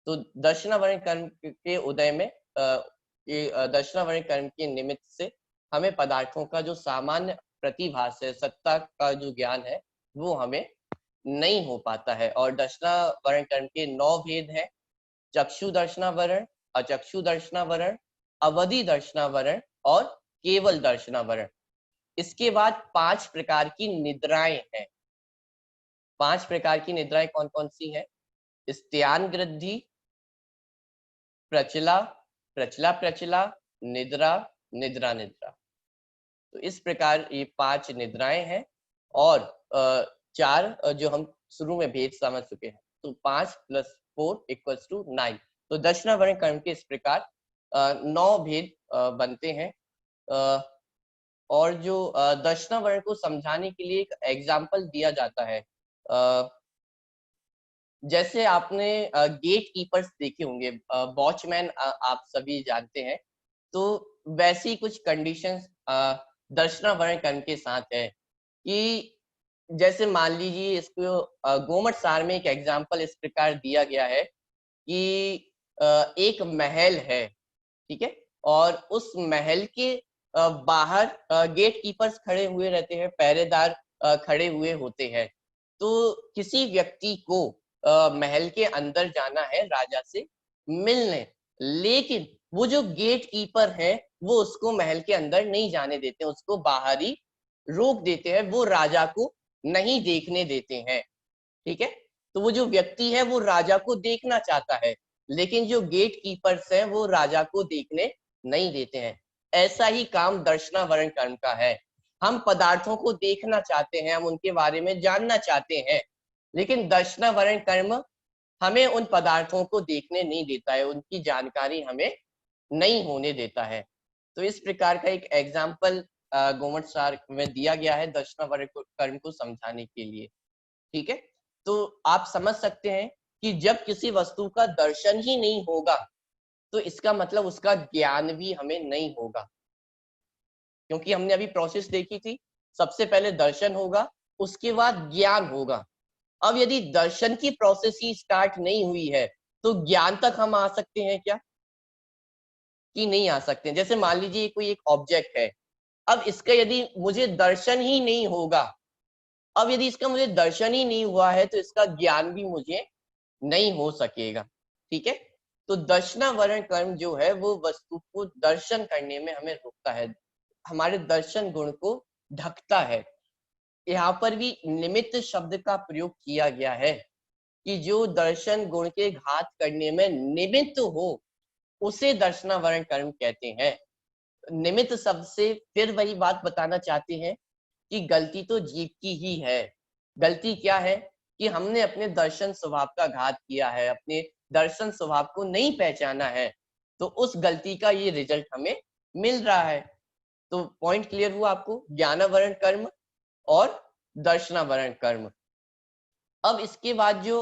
तो दर्शनावरण कर्म के उदय में दर्शनावरण कर्म के निमित्त से हमें पदार्थों का जो सामान्य प्रतिभास है, सत्ता का जो ज्ञान है वो हमें नहीं हो पाता है। और दर्शनावरण कर्म के 9 भेद हैं। चक्षु दर्शनावरण, अचक्षु दर्शनावरण, अवधि दर्शनावरण और केवल दर्शनावरण। इसके बाद 5 प्रकार की निद्राएं हैं। 5 प्रकार की निद्राएं कौन कौन सी हैं? स्त्यान गृद्धि, प्रचला, प्रचला प्रचला, निद्रा, निद्रा निद्रा। तो इस प्रकार ये 5 निद्राएं हैं और 4 जो हम शुरू में भेद समझ चुके हैं। तो 5 + 4 = 9। तो दर्शनावरण कर्म के इस प्रकार 9 भेद बनते हैं। और जो दर्शनावरण को समझाने के लिए एक एग्जाम्पल दिया जाता है। जैसे आपने गेट कीपर्स देखे होंगे, वॉचमैन आप सभी जानते हैं, तो वैसी कुछ कंडीशंस दर्शनावरण कर्म के साथ है कि जैसे मान लीजिए इसको गोमट सार में एक एग्जाम्पल इस प्रकार दिया गया है कि एक महल है, ठीक है, और उस महल के बाहर गेट कीपर्स खड़े हुए रहते हैं, पहरेदार खड़े हुए होते हैं। तो किसी व्यक्ति को महल के अंदर जाना है राजा से मिलने, लेकिन वो जो गेट कीपर है वो उसको महल के अंदर नहीं जाने देते, उसको बाहर ही रोक देते हैं, वो राजा को नहीं देखने देते हैं, ठीक है। तो वो जो व्यक्ति है वो राजा को देखना चाहता है, लेकिन जो गेट कीपर्स हैं वो राजा को देखने नहीं देते हैं। ऐसा ही काम दर्शनावरण कर्म का है। हम पदार्थों को देखना चाहते हैं, हम उनके बारे में जानना चाहते हैं, लेकिन दर्शनावरण कर्म हमें उन पदार्थों को देखने नहीं देता है, उनकी जानकारी हमें नहीं होने देता है। तो इस प्रकार का एक एग्जाम्पल गोमट सार में दिया गया है दर्शनावरण कर्म को समझाने के लिए, ठीक है। तो आप समझ सकते हैं कि जब किसी वस्तु का दर्शन ही नहीं होगा तो इसका मतलब उसका ज्ञान भी हमें नहीं होगा, क्योंकि हमने अभी प्रोसेस देखी थी, सबसे पहले दर्शन होगा, उसके बाद ज्ञान होगा। अब यदि दर्शन की प्रोसेस ही स्टार्ट नहीं हुई है तो ज्ञान तक हम आ सकते हैं क्या? कि नहीं आ सकते हैं। जैसे मान लीजिए कोई एक ऑब्जेक्ट है, अब इसका यदि मुझे दर्शन ही नहीं होगा, अब यदि इसका मुझे दर्शन ही नहीं हुआ है तो इसका ज्ञान भी मुझे नहीं हो सकेगा। ठीक है, तो दर्शनावरण कर्म जो है वो वस्तु को दर्शन करने में हमें रोकता है, हमारे दर्शन गुण को ढकता है। यहाँ पर भी निमित्त शब्द का प्रयोग किया गया है कि जो दर्शन गुण के घात करने में निमित्त हो उसे दर्शनावरण कर्म कहते हैं। निमित्त शब्द से फिर वही बात बताना चाहते हैं कि गलती तो जीव की ही है। गलती क्या है कि हमने अपने दर्शन स्वभाव का घात किया है, अपने दर्शन स्वभाव को नहीं पहचाना है, तो उस गलती का ये रिजल्ट हमें मिल रहा है। तो पॉइंट क्लियर हुआ आपको, ज्ञानावरण कर्म और दर्शनावरण कर्म। अब इसके बाद जो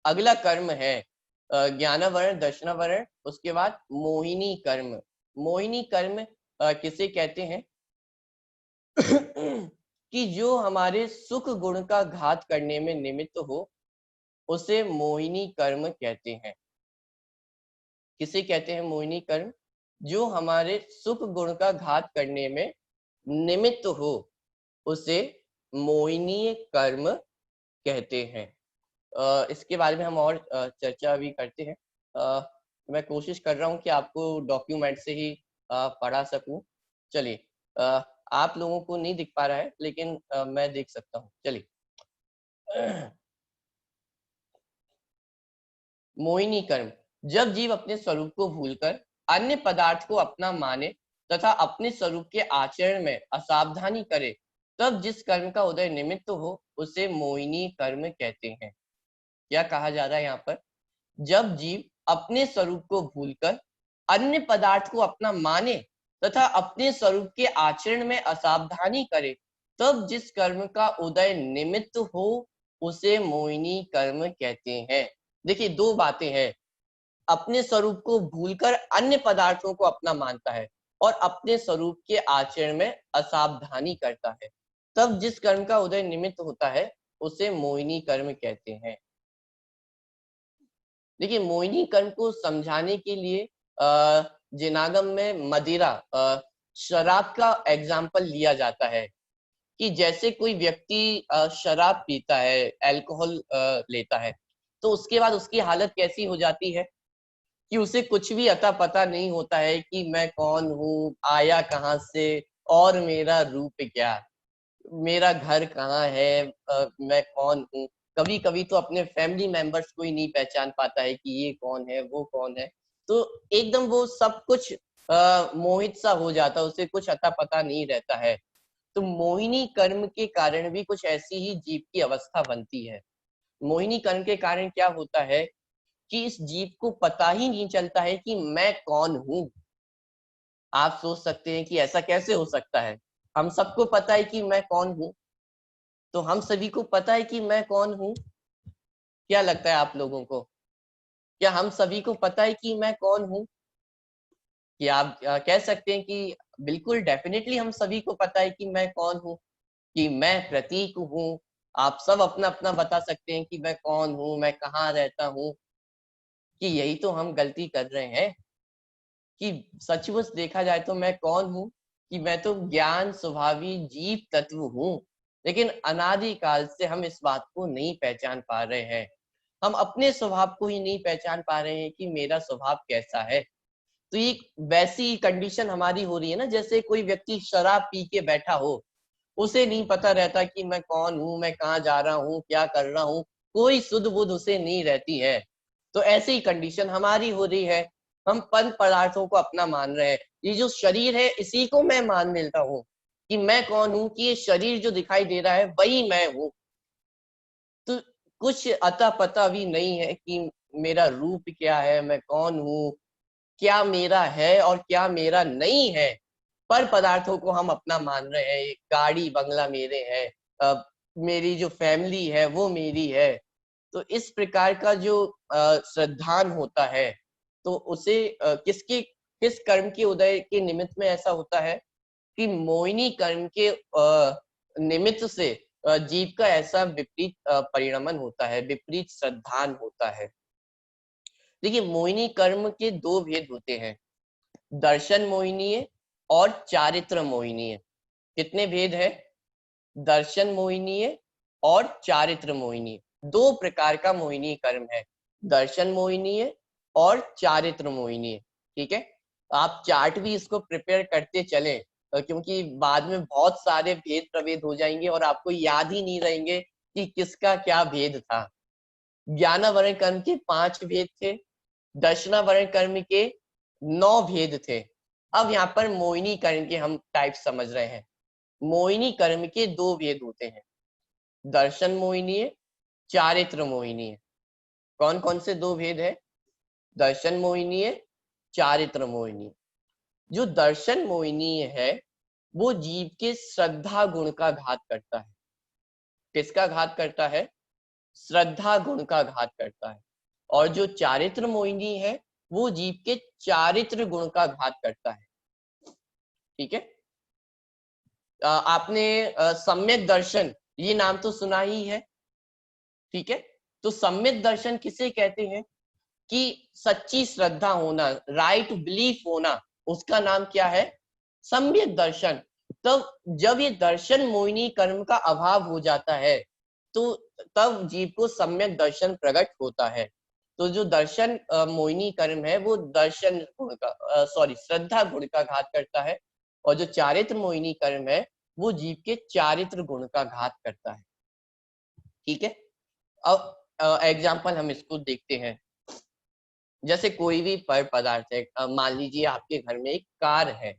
अगला कर्म है ज्ञानावरण दर्शनावरण, उसके बाद मोहिनी कर्म। मोहिनी कर्म किसे कहते हैं कि जो हमारे सुख गुण का घात करने में निमित्त हो उसे मोहिनी कर्म कहते हैं। किसे कहते हैं मोहिनी कर्म? जो हमारे सुख गुण का घात करने में निमित्त हो उसे मोहिनी कर्म कहते हैं। इसके बारे में हम और चर्चा भी करते हैं। मैं कोशिश कर रहा हूँ कि आपको डॉक्यूमेंट से ही पढ़ा सकूं। चलिए, आप लोगों को नहीं दिख पा रहा है लेकिन मैं देख सकता हूँ। चलिए, मोहिनी कर्म, जब जीव अपने स्वरूप को भूलकर अन्य पदार्थ को अपना माने तथा अपने स्वरूप के आचरण में असावधानी करे, तब जिस कर्म का उदय निमित्त हो उसे मोहिनी कर्म कहते हैं। क्या कहा जा रहा है यहाँ पर? जब जीव अपने स्वरूप को भूलकर अन्य पदार्थ को अपना माने तथा अपने स्वरूप के आचरण में असावधानी करे, तब जिस कर्म का उदय निमित्त हो उसे मोहिनी कर्म कहते हैं। देखिए, दो बातें हैं, अपने स्वरूप को भूलकर अन्य पदार्थों को अपना मानता है और अपने स्वरूप के आचरण में असावधानी करता है, तब जिस कर्म का उदय निमित्त होता है उसे मोहिनी कर्म कहते हैं। देखिए, मोहिनी कर्म को समझाने के लिए जिनागम में मदिरा, शराब का एग्जाम्पल लिया जाता है कि जैसे कोई व्यक्ति शराब पीता है, अल्कोहल लेता है, तो उसके बाद उसकी हालत कैसी हो जाती है कि उसे कुछ भी अता पता नहीं होता है कि मैं कौन हूँ, आया कहाँ से और मेरा रूप क्या, मेरा घर कहाँ है, मैं कौन हूँ। कभी कभी तो अपने फैमिली मेंबर्स को ही नहीं पहचान पाता है कि ये कौन है, वो कौन है। तो एकदम वो सब कुछ मोहित सा हो जाता है, उसे कुछ अता पता नहीं रहता है। तो मोहिनी कर्म के कारण भी कुछ ऐसी ही जीव की अवस्था बनती है। मोहिनी कर्म के कारण क्या होता है कि इस जीव को पता ही नहीं चलता है कि मैं कौन हूँ। आप सोच सकते हैं कि ऐसा कैसे हो सकता है, हम सबको पता है कि मैं कौन हूँ, तो हम सभी को पता है कि मैं कौन हूँ। क्या लगता है आप लोगों को, क्या हम सभी को पता है कि मैं कौन हूँ? कि आप कह सकते हैं कि बिल्कुल डेफिनेटली हम सभी को पता है कि मैं कौन हूँ, कि मैं प्रतीक हूँ। आप सब अपना अपना बता सकते हैं कि मैं कौन हूँ, मैं कहाँ रहता हूँ। कि यही तो हम गलती कर रहे हैं कि सचमुच देखा जाए तो मैं कौन हूँ, कि मैं तो ज्ञान स्वभावी जीव तत्व हूँ, लेकिन अनादि काल से हम इस बात को नहीं पहचान पा रहे हैं। हम अपने स्वभाव को ही नहीं पहचान पा रहे हैं कि मेरा स्वभाव कैसा है। तो ये वैसी कंडीशन हमारी हो रही है ना, जैसे कोई व्यक्ति शराब पी के बैठा हो, उसे नहीं पता रहता कि मैं कौन हूँ, मैं कहाँ जा रहा हूँ, क्या कर रहा हूँ, कोई सुध बुध उसे नहीं रहती है। तो ऐसी ही कंडीशन हमारी हो रही है, हम पंच पदार्थों को अपना मान रहे हैं। ये जो शरीर है इसी को मैं मान लेता हूँ कि मैं कौन हूँ, कि ये शरीर जो दिखाई दे रहा है वही मैं हूँ। तो कुछ अता पता भी नहीं है कि मेरा रूप क्या है, मैं कौन हूँ, क्या मेरा है और क्या मेरा नहीं है। पर पदार्थों को हम अपना मान रहे हैं, गाड़ी बंगला मेरे है, मेरी जो फैमिली है वो मेरी है। तो इस प्रकार का जो श्रद्धान होता है, तो उसे किस कर्म के उदय के निमित्त में ऐसा होता है कि मोहिनी कर्म के निमित्त से जीव का ऐसा विपरीत परिणमन होता है, विपरीत श्रद्धान होता है। देखिए, मोहिनी कर्म के दो भेद होते हैं, दर्शन मोहिनीय और चारित्र मोहिनीय। कितने भेद है? दर्शन मोहिनीय और चारित्र मोहिनीय। दो प्रकार का मोहिनी कर्म है, दर्शन मोहिनीय और चारित्र मोहिनीय। ठीक है, आप चार्ट भी इसको प्रिपेयर करते चलें, क्योंकि बाद में बहुत सारे भेद प्रभेद हो जाएंगे और आपको याद ही नहीं रहेंगे कि किसका क्या भेद था। ज्ञानावरण कर्म के 5 भेद थे, दर्शनावरण कर्म के 9 भेद थे। अब यहाँ पर मोहिनी कर्म के हम टाइप समझ रहे हैं। मोहिनी कर्म के 2 भेद होते हैं, दर्शन मोहिनीय, चारित्र मोहिनीय। कौन कौन से 2 भेद है? दर्शन मोहिनीय, चारित्र मोहिनीय। जो दर्शन मोहिनीय है वो जीव के श्रद्धा गुण का घात करता है। किसका घात करता है? श्रद्धा गुण का घात करता है। और जो चारित्र मोहिनी है वो जीव के चारित्र गुण का घात करता है। ठीक है, आपने सम्यक दर्शन ये नाम तो सुना ही है। ठीक है, तो सम्यक दर्शन किसे कहते हैं? कि सच्ची श्रद्धा होना, राइट बिलीफ होना, उसका नाम क्या है? सम्यक दर्शन। तब जब ये दर्शन मोहिनी कर्म का अभाव हो जाता है तो तब जीव को सम्यक दर्शन प्रकट होता है। तो जो दर्शन मोहिनी कर्म है वो दर्शन गुण का श्रद्धा गुण का घात करता है, और जो चारित्र मोहिनी कर्म है वो जीव के चारित्र गुण का घात करता है। ठीक है, अब एग्जाम्पल हम इसको देखते हैं। जैसे कोई भी पर पदार्थ है, मान लीजिए आपके घर में एक कार है,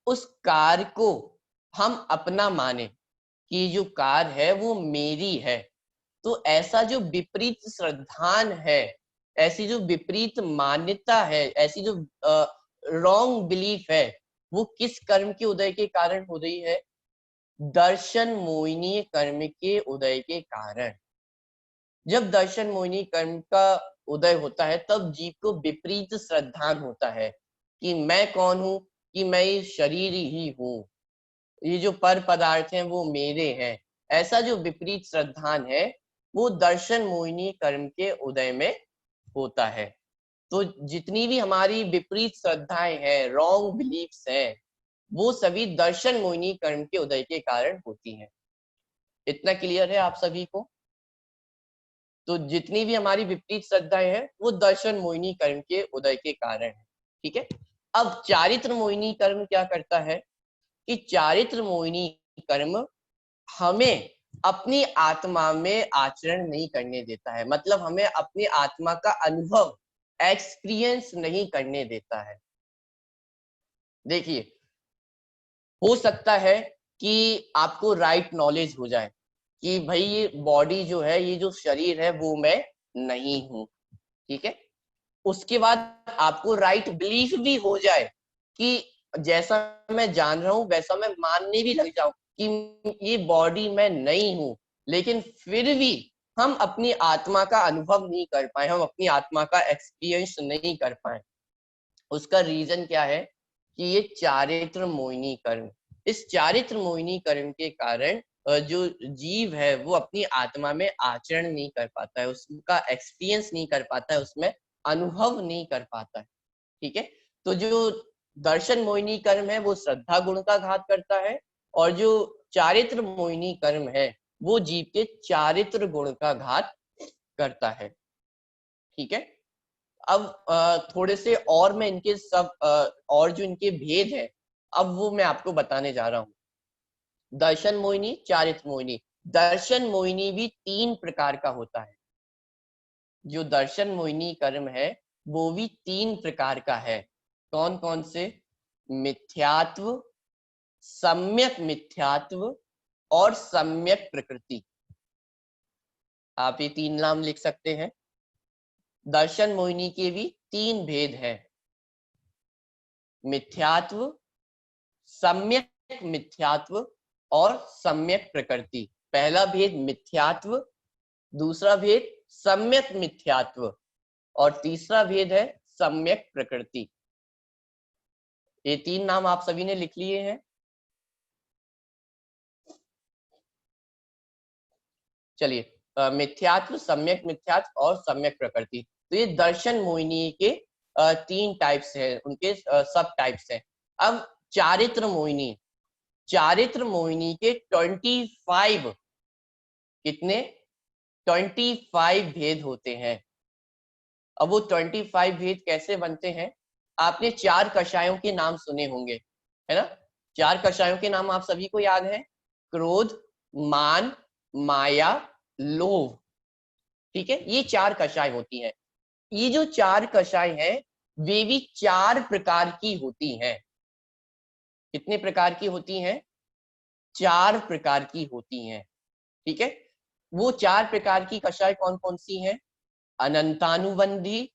उस कार को हम अपना माने कि जो कार है वो मेरी है, तो ऐसा जो विपरीत श्रद्धान है, ऐसी जो विपरीत मान्यता है, ऐसी जो रॉन्ग बिलीफ है, वो किस कर्म के उदय के कारण हो रही है? दर्शन मोहिनी कर्म के उदय के कारण। जब दर्शन मोहिनी कर्म का उदय होता है तब जीव को विपरीत श्रद्धान होता है कि मैं कौन हूं, कि मैं ये शरीर ही हूँ, ये जो पर पदार्थ हैं वो मेरे हैं। ऐसा जो विपरीत श्रद्धान है वो दर्शन मोहिनी कर्म के उदय में होता है। तो जितनी भी हमारी विपरीत श्रद्धाएं हैं, रॉन्ग बिलीफ्स हैं, वो सभी दर्शन मोहिनी कर्म के उदय के कारण होती हैं। इतना क्लियर है आप सभी को? तो जितनी भी हमारी विपरीत श्रद्धाएं हैं वो दर्शन मोहिनी कर्म के उदय के कारण है। ठीक है, अब चारित्र मोहिनी कर्म क्या करता है कि चारित्र मोहिनी कर्म हमें अपनी आत्मा में आचरण नहीं करने देता है, मतलब हमें अपनी आत्मा का अनुभव, एक्सपीरियंस नहीं करने देता है। देखिए, हो सकता है कि आपको राइट नॉलेज हो जाए कि भाई ये बॉडी जो है, ये जो शरीर है वो मैं नहीं हूं। ठीक है, उसके बाद आपको राइट बिलीफ भी हो जाए कि जैसा मैं जान रहा हूं वैसा मैं मानने भी लग जाऊं कि ये बॉडी मैं नहीं हूं, लेकिन फिर भी हम अपनी आत्मा का अनुभव नहीं कर पाए, हम अपनी आत्मा का एक्सपीरियंस नहीं कर पाए। उसका रीजन क्या है कि ये चारित्र मोहिनी कर्म, इस चारित्र मोहिनी कर्म के कारण जो जीव है वो अपनी आत्मा में आचरण नहीं कर पाता है, उसका एक्सपीरियंस नहीं कर पाता है, उसमें अनुभव नहीं कर पाता है। ठीक है, तो जो दर्शन मोहिनी कर्म है वो श्रद्धा गुण का घात करता है, और जो चारित्र मोहिनी कर्म है वो जीव के चारित्र गुण का घात करता है। ठीक है, अब थोड़े से और मैं इनके सब और जो इनके भेद है अब वो मैं आपको बताने जा रहा हूँ। दर्शन मोहिनी, चारित्र मोहिनी। दर्शन मोहिनी भी 3 प्रकार का होता है। जो दर्शन मोहिनी कर्म है वो भी 3 प्रकार का है। कौन कौन से? मिथ्यात्व, सम्यक मिथ्यात्व और सम्यक प्रकृति। आप ये 3 नाम लिख सकते हैं। दर्शन मोहिनी के भी 3 भेद हैं, मिथ्यात्व, सम्यक मिथ्यात्व और सम्यक प्रकृति। पहला भेद मिथ्यात्व, दूसरा भेद सम्यक मिथ्यात्व और तीसरा भेद है सम्यक प्रकृति। ये 3 नाम आप सभी ने लिख लिए हैं। चलिए, मिथ्यात्व, सम्यक मिथ्यात्व और सम्यक प्रकृति। तो ये दर्शन मोहिनी के 3 टाइप्स हैं, उनके सब टाइप्स हैं। अब चारित्र मोहिनी, चारित्र मोहिनी के 25 कितने 25 भेद होते हैं। अब वो 25 भेद कैसे बनते हैं? आपने 4 कषायों के नाम सुने होंगे, है ना? 4 कषायों के नाम आप सभी को याद है, क्रोध, मान, माया, लोभ। ठीक है, ये 4 कषाय होती हैं। ये जो 4 कषाय हैं वे भी 4 प्रकार की होती हैं। कितने प्रकार की होती हैं? 4 प्रकार की होती हैं। ठीक है, वो 4 प्रकार की कषाय कौन कौन सी हैं? अनंतानुबंधी,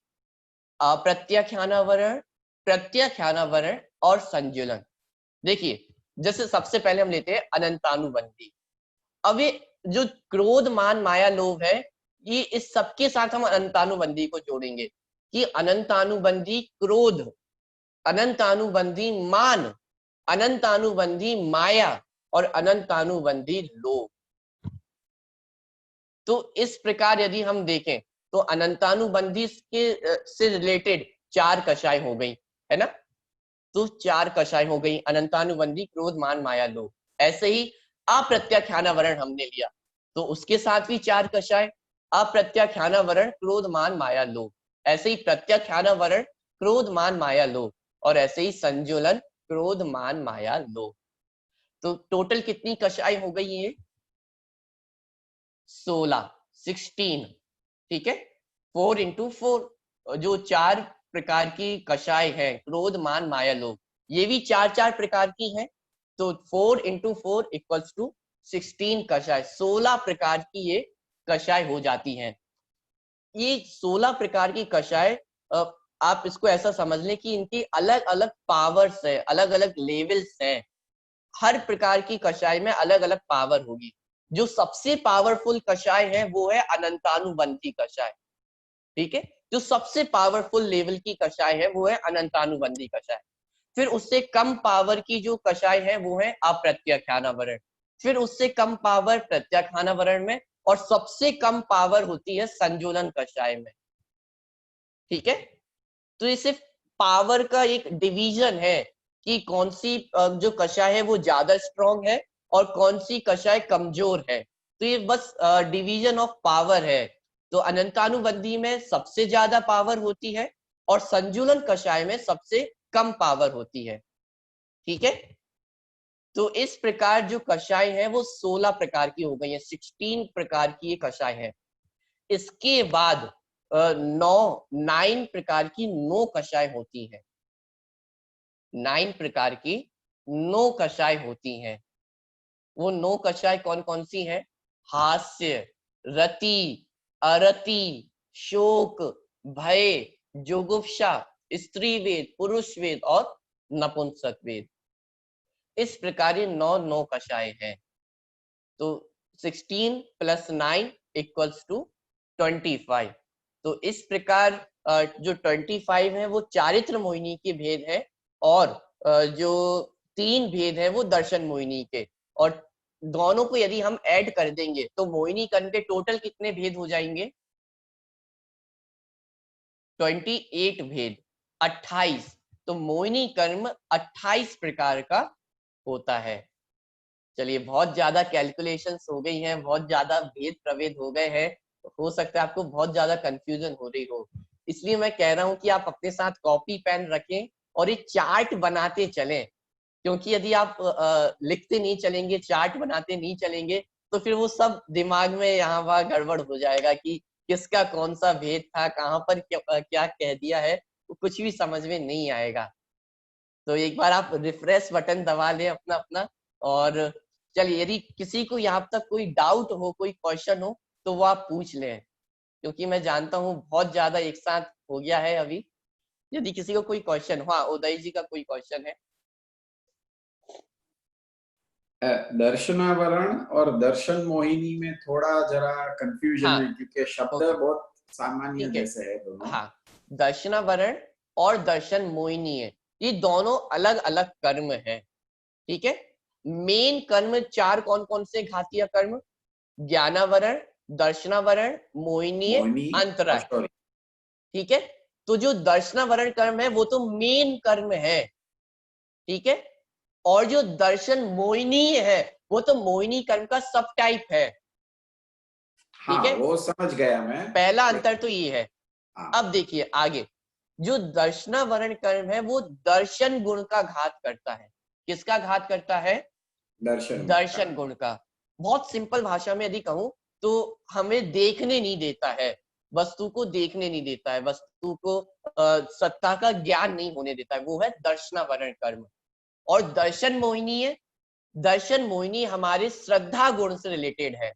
अप्रत्याख्यानावरण, प्रत्याख्यानावरण और संजुलन। देखिए, जैसे सबसे पहले हम लेते हैं अनंतानुबंधी। अब ये जो क्रोध, मान, माया, लोभ है, ये इस सबके साथ हम अनंतानुबंधी को जोड़ेंगे कि अनंतानुबंधी क्रोध, अनंतानुबंधी मान, अनंतानुबंधी माया और अनंतानुबंधी लोभ। तो इस प्रकार यदि हम देखें तो अनंतानुबंधी के से रिलेटेड 4 कषाय हो गई, है ना? तो 4 कषाय हो गई, अनंतानुबंधी, क्रोध, मान, माया, लोभ। ऐसे ही अप्रत्याख्यानावरण हमने लिया तो उसके साथ भी 4 कषाय, अप्रत्याख्यानावरण, क्रोध, मान, माया, लोभ। ऐसे ही प्रत्याख्यानावरण, क्रोध, मान, माया, लोभ। और ऐसे ही संजुलन, क्रोध, मान, माया, लोभ। तो टोटल कितनी कषाय हो गई ये? 16, 16। ठीक है, 4 into 4, जो 4 प्रकार की कषाय है, क्रोध, मान, माया, लोभ, ये भी 4 प्रकार की हैं। तो 4 into 4 equals to 16 कषाय, 16 प्रकार की ये कषाय हो जाती हैं। ये 16 प्रकार की कषाय, आप इसको ऐसा समझ लें कि इनकी अलग अलग पावर्स है, अलग अलग लेवल्स हैं। हर प्रकार की कषाय में अलग अलग पावर होगी। जो सबसे पावरफुल कषाय है वो है अनंतानुबंधी कषाय। ठीक है, जो सबसे पावरफुल लेवल की कषाय है वो है अनंतानुबंधी कषाय। फिर उससे कम पावर की जो कषाय है वो है अप्रत्याख्यानावरण। फिर उससे कम पावर प्रत्याख्यानावरण में, और सबसे कम पावर होती है संजुलन कषाय में। ठीक है, तो ये सिर्फ पावर का एक डिवीजन है कि कौन सी जो कषाय है वो ज्यादा स्ट्रॉन्ग है और कौन सी कषाय कमजोर है। तो ये बस डिवीजन ऑफ पावर है। तो अनंतानुबंधी में सबसे ज्यादा पावर होती है और संजुलन कषाय में सबसे कम पावर होती है। ठीक है, तो इस प्रकार जो कषाय है वो 16 प्रकार की हो गई है, 16 प्रकार की ये कषाय है। इसके बाद 9 प्रकार की 9 कषाय होती है। 9 प्रकार की 9 कषाय होती हैं। वो 9 कषाय कौन कौन सी हैं? हास्य, रति, अरति, शोक, भय, जुगुप्सा, स्त्री वेद, पुरुष वेद और नपुंसक वेद। इस प्रकार ये 9 कषाय हैं। तो 16 + 9 = 25। तो इस प्रकार जो 25 है वो चारित्र मोहिनी के भेद है, और जो 3 भेद है वो दर्शन मोहिनी के। और दोनों को यदि हम ऐड कर देंगे तो मोहिनी कर्म के टोटल कितने भेद हो जाएंगे? 28 भेद, 28। तो मोहिनी कर्म 28 प्रकार का होता है। चलिए, बहुत ज्यादा कैलकुलेशंस हो गई हैं, बहुत ज्यादा भेद प्रभेद हो गए हैं, हो सकता है आपको बहुत ज्यादा कंफ्यूजन हो रही हो। इसलिए मैं कह रहा हूं कि आप अपने साथ कॉपी पेन रखें और एक चार्ट बनाते चलें, क्योंकि यदि आप लिखते नहीं चलेंगे, चार्ट बनाते नहीं चलेंगे, तो फिर वो सब दिमाग में यहाँ वहाँ गड़बड़ हो जाएगा कि किसका कौन सा भेद था, कहाँ पर क्या कह दिया है, वो कुछ भी समझ में नहीं आएगा। तो एक बार आप रिफ्रेश बटन दबा लें अपना अपना। और चलिए, यदि किसी को यहाँ तक कोई डाउट हो, कोई क्वेश्चन हो, तो वो आप पूछ लें, क्योंकि मैं जानता हूँ बहुत ज्यादा एक साथ हो गया है अभी। यदि किसी को कोई क्वेश्चन, हाँ, उदय जी का कोई क्वेश्चन है? दर्शनावरण और दर्शन मोहिनी में थोड़ा जरा कंफ्यूजन हाँ, है, क्योंकि शब्द ओके, बहुत सामान्य ठीक है। जैसे है दोनों। हाँ, दर्शनावरण और दर्शन मोहिनी है, ये दोनों अलग अलग कर्म है। ठीक है, मेन कर्म 4 कौन कौन से घातीय कर्म? ज्ञानावरण, दर्शनावरण, मोहिनी, मोहिनी, अंतराय। sorry, ठीक है, तो जो दर्शनावरण कर्म है वो तो मेन कर्म है। ठीक है, और जो दर्शन मोहिनी है वो तो मोहिनी कर्म का सब टाइप है। हाँ, ठीक है, वो समझ गया मैं। पहला अंतर तो ये है। हाँ, अब देखिए आगे, जो दर्शनावरण कर्म है वो दर्शन गुण का घात करता है। किसका घात करता है? दर्शन गुण का। बहुत सिंपल भाषा में यदि कहूं तो हमें देखने नहीं देता है, वस्तु को देखने नहीं देता है, वस्तु को सत्ता का ज्ञान नहीं होने देता है, वो है दर्शनावरण कर्म। और दर्शन मोहिनी है, दर्शन मोहिनी हमारे श्रद्धा गुण से रिलेटेड है,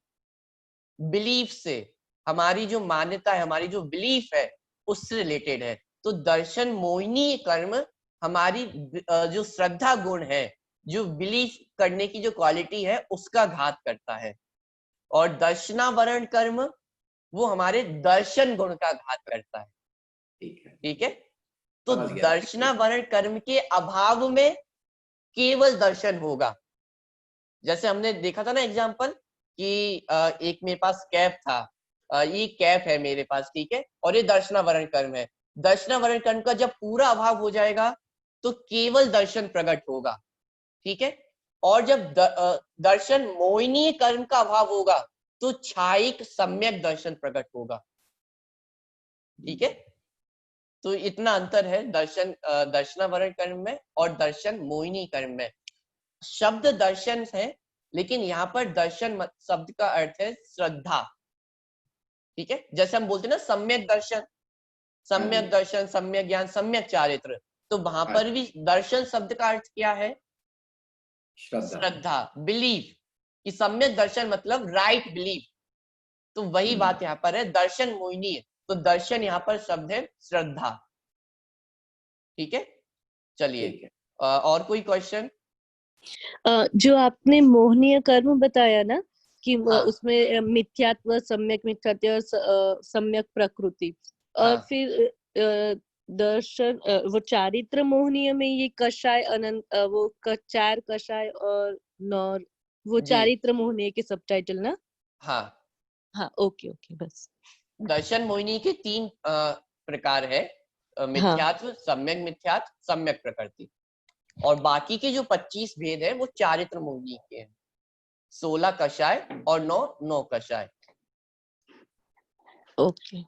बिलीफ से, हमारी जो मान्यता है, हमारी जो बिलीफ है उससे रिलेटेड है। तो दर्शन मोहिनी कर्म हमारी जो श्रद्धा गुण है, जो बिलीफ करने की जो क्वालिटी है उसका घात करता है। और दर्शनावरण कर्म वो हमारे दर्शन गुण का घात करता है। ठीक है, ठीक है, तो समझ गया। दर्शनावरण कर्म के अभाव में केवल दर्शन होगा। जैसे हमने देखा था ना एग्जाम्पल कि एक मेरे पास कैप था, ये कैप है मेरे पास, ठीक है, और ये दर्शनावरण कर्म है। दर्शनावरण कर्म का जब पूरा अभाव हो जाएगा तो केवल दर्शन प्रकट होगा। ठीक है, और जब दर्शन मोहिनी कर्म का अभाव होगा तो छायिक सम्यक दर्शन प्रकट होगा। ठीक है, तो इतना अंतर है दर्शनावरण कर्म में और दर्शन मोहिनी कर्म में। शब्द दर्शन है, लेकिन यहाँ पर दर्शन शब्द का अर्थ है श्रद्धा। ठीक है, जैसे हम बोलते हैं ना सम्यक दर्शन, सम्यक दर्शन, सम्यक ज्ञान, सम्यक चारित्र, तो वहां पर भी दर्शन शब्द का अर्थ क्या है? श्रद्धा, बिलीफ, कि सम्यक दर्शन मतलब राइट बिलीफ। तो वही बात यहाँ पर है, दर्शन मोहिनी है, तो दर्शन यहाँ पर शब्द है श्रद्धा। ठीक है, चलिए और कोई क्वेश्चन? जो आपने मोहनीय कर्म बताया ना कि हाँ। उसमें मिथ्यात्व, सम्यक मिथ्यात्व और सम्यक प्रकृति, और हाँ। फिर दर्शन वो चारित्र मोहनीय में ये कषाय अनंत, वो चार कषाय और नौर, वो जी। चारित्र मोहनीय के सबटाइटल ना? हाँ, हाँ, ओके ओके, बस। दर्शन मोहिनी के 3 प्रकार है, मिथ्यात्व, सम्यक मिथ्यात्व, सम्यक प्रकृति। और बाकी के जो 25 भेद है वो चारित्र मोहिनी के हैं, 16 कषाय और 9 कषाय। ओके,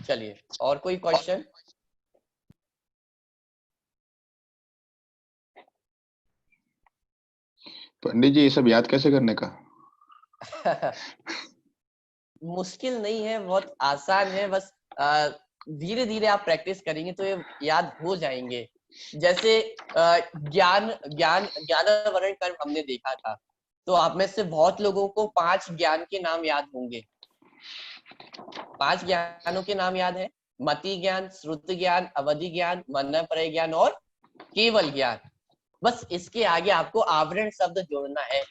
चलिए और कोई क्वेश्चन? पंडित जी, ये सब याद कैसे करने का? मुश्किल नहीं है, बहुत आसान है, बस धीरे धीरे आप प्रैक्टिस करेंगे तो ये याद हो जाएंगे। जैसे ज्ञानावरण कर्म हमने देखा था, तो आप में से बहुत लोगों को 5 ज्ञान के नाम याद होंगे। 5 ज्ञानों के नाम याद है, मति ज्ञान, श्रुत ज्ञान, अवधि ज्ञान, मननपरय ज्ञान और केवल ज्ञान। बस इसके आगे आपको आवरण शब्द जोड़ना है,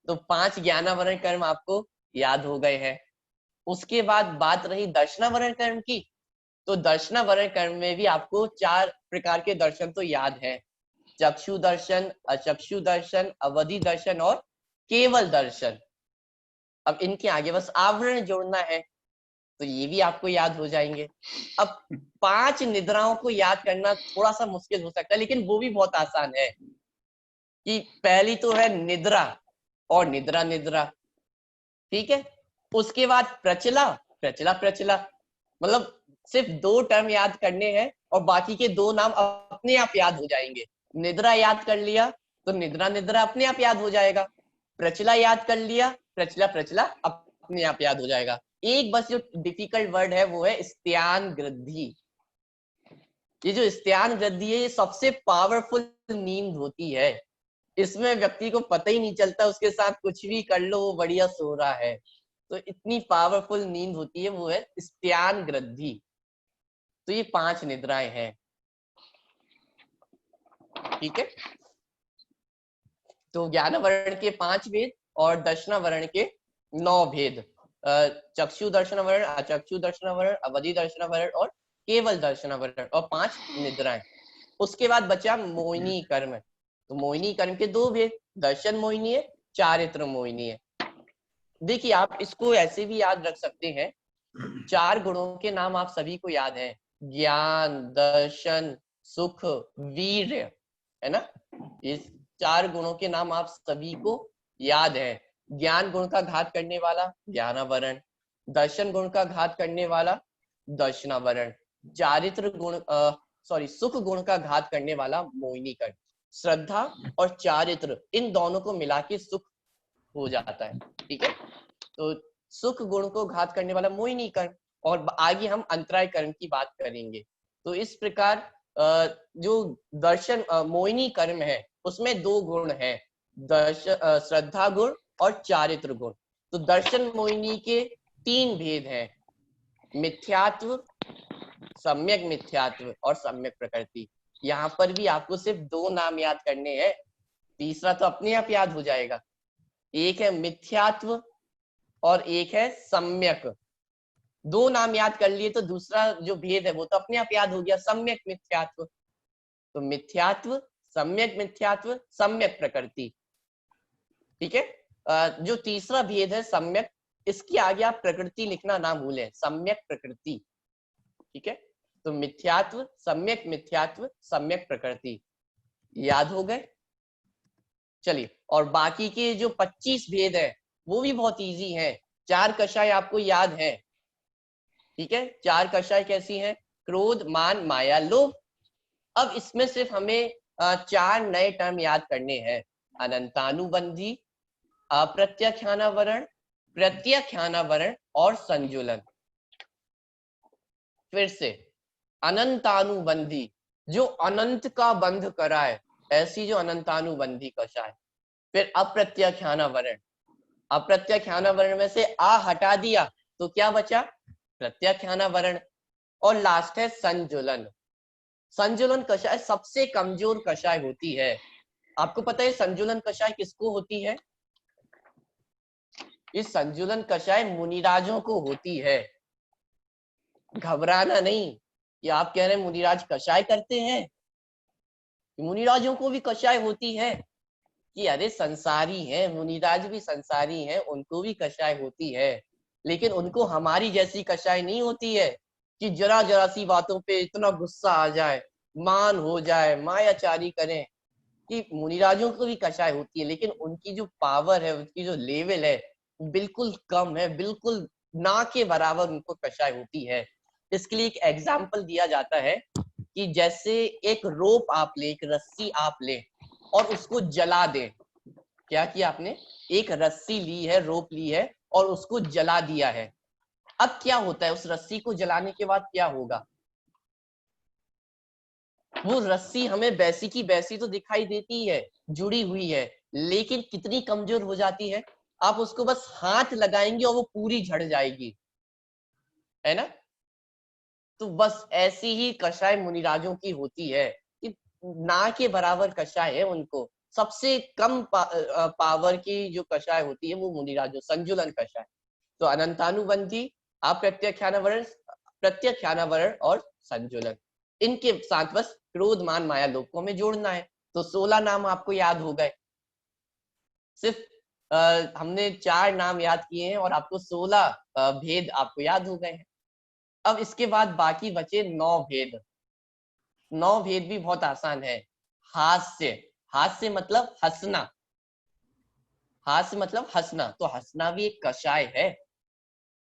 तो 5 ज्ञानावरण कर्म आपको याद हो गए हैं। उसके बाद बात रही दर्शनावरण कर्म की, तो दर्शनावरण कर्म में भी आपको 4 प्रकार के दर्शन तो याद है, चक्षु दर्शन, अचक्षु दर्शन, अवधि दर्शन और केवल दर्शन। अब इनके आगे बस आवरण जोड़ना है, तो ये भी आपको याद हो जाएंगे। अब 5 निद्राओं को याद करना थोड़ा सा मुश्किल हो सकता है, लेकिन वो भी बहुत आसान है। कि पहली तो है निद्रा और निद्रा निद्रा, ठीक है। उसके बाद प्रचला, प्रचला प्रचला, मतलब सिर्फ 2 टर्म याद करने हैं और बाकी के 2 नाम अपने आप याद हो जाएंगे। निद्रा याद कर लिया तो निद्रा निद्रा अपने आप याद हो जाएगा, प्रचला याद कर लिया, प्रचला प्रचला अपने आप याद हो जाएगा। एक बस जो डिफिकल्ट वर्ड है वो है स्त्यान गृद्धि। ये जो स्त्यान गृद्धि है, ये सबसे पावरफुल नींद होती है। इसमें व्यक्ति को पता ही नहीं चलता, उसके साथ कुछ भी कर लो वो बढ़िया सो रहा है। तो इतनी पावरफुल नींद होती है, वो है स्त्यान गृद्धि। तो ये 5 निद्राएं हैं, ठीक है। तो ज्ञानावरण के 5 भेद और दर्शनावरण के 9 भेद, चक्षु दर्शनावरण, अचक्षु दर्शनावरण, अवधि दर्शनावरण और केवल दर्शनावरण, और 5 निद्राएं। उसके बाद बचा मोहिनी कर्म। तो मोहिनी कर्म के 2 भेद, दर्शन मोहिनी है, चारित्र मोहिनी है। देखिए आप इसको ऐसे भी याद रख सकते हैं, 4 गुणों के नाम आप सभी को याद है, ज्ञान, दर्शन, सुख, वीर्य, है ना। ये 4 गुणों के नाम आप सभी को याद है। ज्ञान गुण का घात करने वाला ज्ञानावरण, दर्शन गुण का घात करने वाला दर्शनावरण, चारित्र गुण सुख गुण का घात करने वाला मोहिनीकरण। श्रद्धा और चारित्र इन दोनों को मिला के सुख हो जाता है, ठीक है। तो सुख गुण को घात करने वाला मोहिनीकरण, और आगे हम अंतराय कर्म की बात करेंगे। तो इस प्रकार जो दर्शन मोहिनी कर्म है उसमें 2 गुण है, श्रद्धा गुण और चारित्र गुण। तो दर्शन मोहिनी के 3 भेद हैं, मिथ्यात्व, सम्यक मिथ्यात्व और सम्यक प्रकृति। यहाँ पर भी आपको सिर्फ 2 नाम याद करने हैं, तीसरा तो अपने आप याद हो जाएगा। एक है मिथ्यात्व और एक है सम्यक। 2 नाम याद कर लिए तो दूसरा जो भेद है वो तो अपने आप याद हो गया, सम्यक मिथ्यात्व। तो मिथ्यात्व, सम्यक मिथ्यात्व, सम्यक प्रकृति, ठीक है। जो तीसरा भेद है सम्यक, इसके आगे आप प्रकृति लिखना ना भूलें, सम्यक प्रकृति, ठीक है। तो मिथ्यात्व, सम्यक मिथ्यात्व, सम्यक प्रकृति याद हो गए। चलिए, और बाकी के जो 25 भेद है वो भी बहुत इजी हैं। 4 कषाय आपको याद है, ठीक है। 4 कषाय कैसी हैं? क्रोध, मान, माया, लोभ। अब इसमें सिर्फ हमें 4 नए टर्म याद करने हैं, अनंतानुबंधी, अप्रत्याख्यानावरण, प्रत्याख्यानावरण और संजुलन। फिर से, अनंतानुबंधी, जो अनंत का बंध कराए, ऐसी जो अनंतानुबंधी कषाय। फिर अप्रत्याख्यानावरण, अप्रत्याख्यानावरण में से आ हटा दिया तो क्या बचा? प्रत्याख्यानावरण। और लास्ट है संजुलन। संजुलन कषाय सबसे कमजोर कषाय होती है। आपको पता है संजुलन कषाय किसको होती है? इस संजुलन कषाय मुनिराजों को होती है। घबराना नहीं कि आप कह रहे हैं मुनिराज कषाय करते हैं, मुनिराजों को भी कषाय होती है कि अरे संसारी है, मुनिराज भी संसारी हैं, उनको भी कषाय होती है। लेकिन उनको हमारी जैसी कषाय नहीं होती है कि जरा जरा सी बातों पे इतना गुस्सा आ जाए, मान हो जाए, मायाचारी करें। कि मुनिराजों को भी कषाय होती है, लेकिन उनकी जो पावर है, उनकी जो लेवल है बिल्कुल कम है, बिल्कुल ना के बराबर उनको कषाय होती है। इसके लिए एक एग्जाम्पल दिया जाता है कि जैसे एक रोप आप ले, एक रस्सी आप ले और उसको जला दें। क्या किया आपने? एक रस्सी ली है, रोप ली है और उसको जला दिया है। अब क्या होता है? उस रस्सी को जलाने के बाद क्या होगा? वो रस्सी हमें वैसी की वैसी तो दिखाई देती है, जुड़ी हुई है, लेकिन कितनी कमजोर हो जाती है। आप उसको बस हाथ लगाएंगे और वो पूरी झड़ जाएगी, है ना। तो बस ऐसी ही कषाय मुनिराजों की होती है कि ना के बराबर कषाय है उनको। सबसे कम पावर की जो कषाय होती है वो मुनिराजों, संजुलन कषाय। तो अनंतानुबंधी, अप्रत्याख्यानावरण, प्रत्याख्यानावरण और संजुलन, इनके साथ बस क्रोध, मान, माया, लोभ को हमें जोड़ना है। तो 16 नाम आपको याद हो गए। सिर्फ हमने 4 नाम याद किए हैं और आपको 16 भेद आपको याद हो गए हैं। अब इसके बाद बाकी बचे 9 भेद। 9 भेद भी बहुत आसान है। हास्य, हास्य मतलब हंसना, हास्य मतलब हंसना, तो हंसना भी एक कषाय है।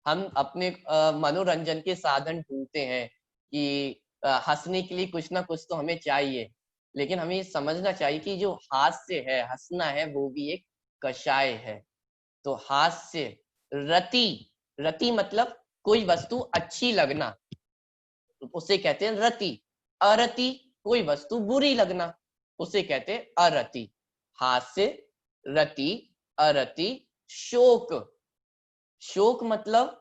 हम अपने मनोरंजन के साधन ढूंढते हैं कि हंसने के लिए कुछ ना कुछ तो हमें चाहिए, लेकिन हमें समझना चाहिए कि जो हास्य है, हंसना है, वो भी एक कषाय है। तो हास्य, रति, रति मतलब कोई वस्तु अच्छी लगना, उसे कहते हैं रति। अरति, कोई वस्तु बुरी लगना, उसे कहते हैं अरति। हास्य, रति, अरति, शोक, शोक मतलब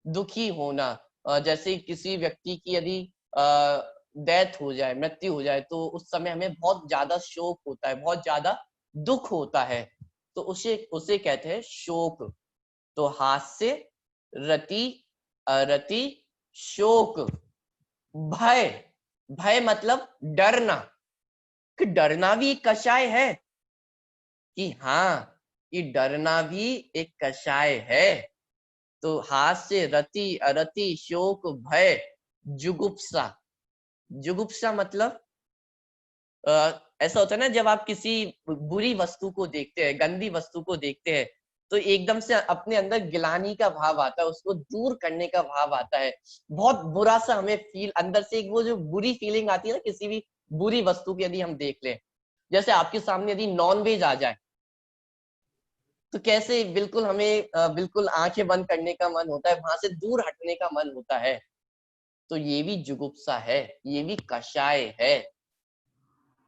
दुखी होना। जैसे किसी व्यक्ति की यदि डेथ हो जाए, मृत्यु हो जाए, तो उस समय हमें बहुत ज्यादा शोक होता है, बहुत ज्यादा दुख होता है, तो उसे कहते हैं शोक। तो हास्य, रति, अरति, शोक। भय, भय मतलब डरना, कि डरना भी एक कषाय है, कि हाँ ये डरना भी एक कषाय है। तो हास्य, रति, अरति, शोक, भय, जुगुप्सा। जुगुप्सा मतलब ऐसा होता है ना, जब आप किसी बुरी वस्तु को देखते हैं, गंदी वस्तु को देखते हैं, तो एकदम से अपने अंदर गिलानी का भाव आता है, उसको दूर करने का भाव आता है, बहुत बुरा सा हमें फील अंदर से, एक वो जो बुरी फीलिंग आती है ना किसी भी बुरी वस्तु की, यदि हम देख लें, जैसे आपके सामने यदि नॉन वेज आ जाए तो कैसे बिल्कुल हमें बिल्कुल आंखें बंद करने का मन होता है, वहां से दूर हटने का मन होता है। तो ये भी जुगुप्सा है, ये भी कषाय है।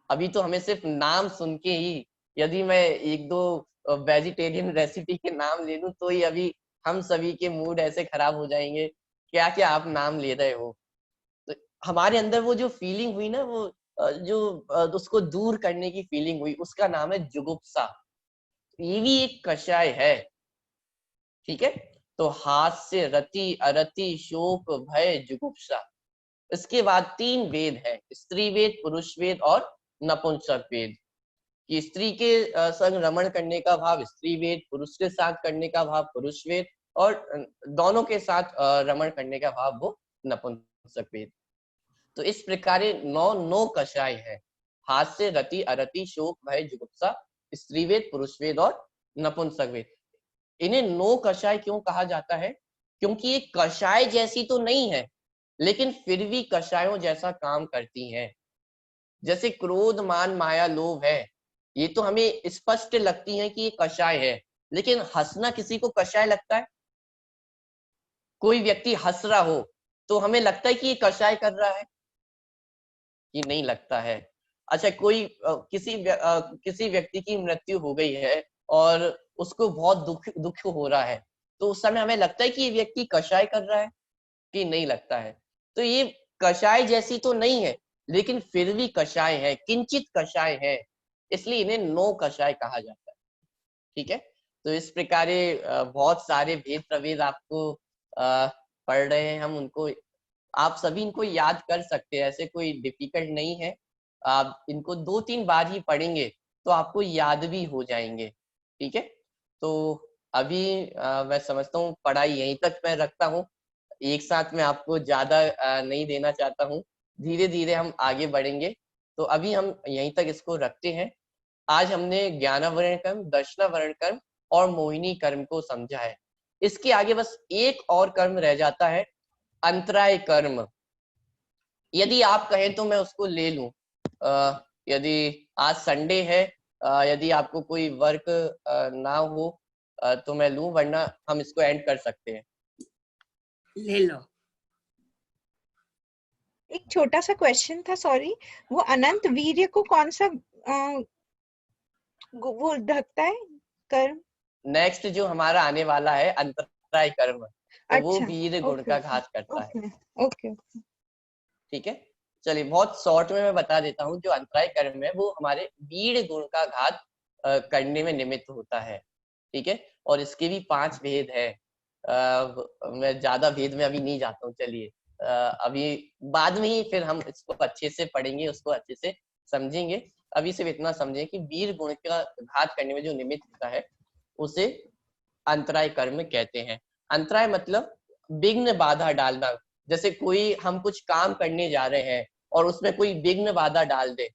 अभी तो हमें सिर्फ नाम सुन के ही, यदि मैं एक दो वेजिटेरियन रेसिपी के नाम ले लूं तो ही अभी हम सभी के मूड ऐसे खराब हो जाएंगे, क्या क्या आप नाम ले रहे हो। तो हमारे अंदर वो जो फीलिंग हुई ना, वो उसको दूर करने की फीलिंग हुई, उसका नाम है जुगुप्सा। ये भी एक कषाय है, ठीक है। तो हास्य, रति, अरति, शोक, भय, जुगुप्सा। इसके बाद 3 वेद है, स्त्री वेद, पुरुष वेद और नपुंसक वेद। कि स्त्री के संग रमण करने का भाव स्त्री वेद, पुरुष के साथ करने का भाव पुरुष वेद, और दोनों के साथ रमण करने का भाव वो नपुंसक वेद। तो इस प्रकार 9 कषाय है, हास्य, रति, अरति, शोक, भय, जुगुप्सा, स्त्री वेद, पुरुष वेद और नपुंसक वेद। इन्हें 9 कषाय क्यों कहा जाता है? क्योंकि ये कषाय जैसी तो नहीं है, लेकिन फिर भी कषायों जैसा काम करती हैं। जैसे क्रोध, मान, माया, लोभ है, ये तो हमें स्पष्ट लगती है कि ये कषाय है, लेकिन हंसना किसी को कषाय लगता है? कोई व्यक्ति हंस रहा हो तो हमें लगता है कि ये कषाय कर रहा है? ये नहीं लगता है। अच्छा, कोई किसी व्यक्ति की मृत्यु हो गई है और उसको बहुत दुख हो रहा है, तो उस समय हमें लगता है कि ये व्यक्ति कषाय कर रहा है? कि नहीं लगता है। तो ये कषाय जैसी तो नहीं है, लेकिन फिर भी कषाय है, किंचित कषाय है, इसलिए इन्हें 9 कषाय कहा जाता है, ठीक है। तो इस प्रकार बहुत सारे भेद प्रभेद आपको पढ़ रहे हैं हम, उनको आप सभी इनको याद कर सकते हैं, ऐसे कोई डिफिकल्ट नहीं है। आप इनको 2-3 बार ही पढ़ेंगे तो आपको याद भी हो जाएंगे, ठीक है। तो अभी मैं समझता हूँ पढ़ाई यहीं तक मैं रखता हूँ, एक साथ में आपको ज्यादा नहीं देना चाहता हूँ, धीरे धीरे हम आगे बढ़ेंगे। तो अभी हम यहीं तक इसको रखते हैं। आज हमने ज्ञानावरण कर्म, दर्शनावरण कर्म और मोहिनी कर्म को समझा है। इसके आगे बस एक और कर्म रह जाता है, अंतराय कर्म। यदि आप कहें तो मैं उसको ले लूं, यदि आज संडे है, यदि आपको कोई वर्क ना हो तो मैं लूं, वरना हम इसको एंड कर सकते हैं। ले लो। एक छोटा सा क्वेश्चन था, सॉरी, वो अनंत वीर्य को कौन सा वो ढकता है कर्म? नेक्स्ट जो हमारा आने वाला है अंतराय कर्म, तो वो अच्छा, वीर गुण का घात करता है, ओके। ठीक है। चलिए बहुत शॉर्ट में मैं बता देता हूँ, जो अंतराय कर्म है वो हमारे वीर गुण का घात करने में निमित्त होता है, ठीक है। और इसके भी 5 भेद है। मैं ज्यादा भेद में अभी नहीं जाता हूँ, चलिए अभी बाद में ही फिर हम इसको अच्छे से पढ़ेंगे, उसको अच्छे से समझेंगे। अभी सिर्फ इतना समझें कि वीर गुण का घात करने में जो निमित्त होता है उसे अंतराय कर्म कहते हैं। अंतराय मतलब विघ्न, बाधा डालना। जैसे कोई हम कुछ काम करने जा रहे हैं और उसमें कोई विघ्न बाधा डाल दे,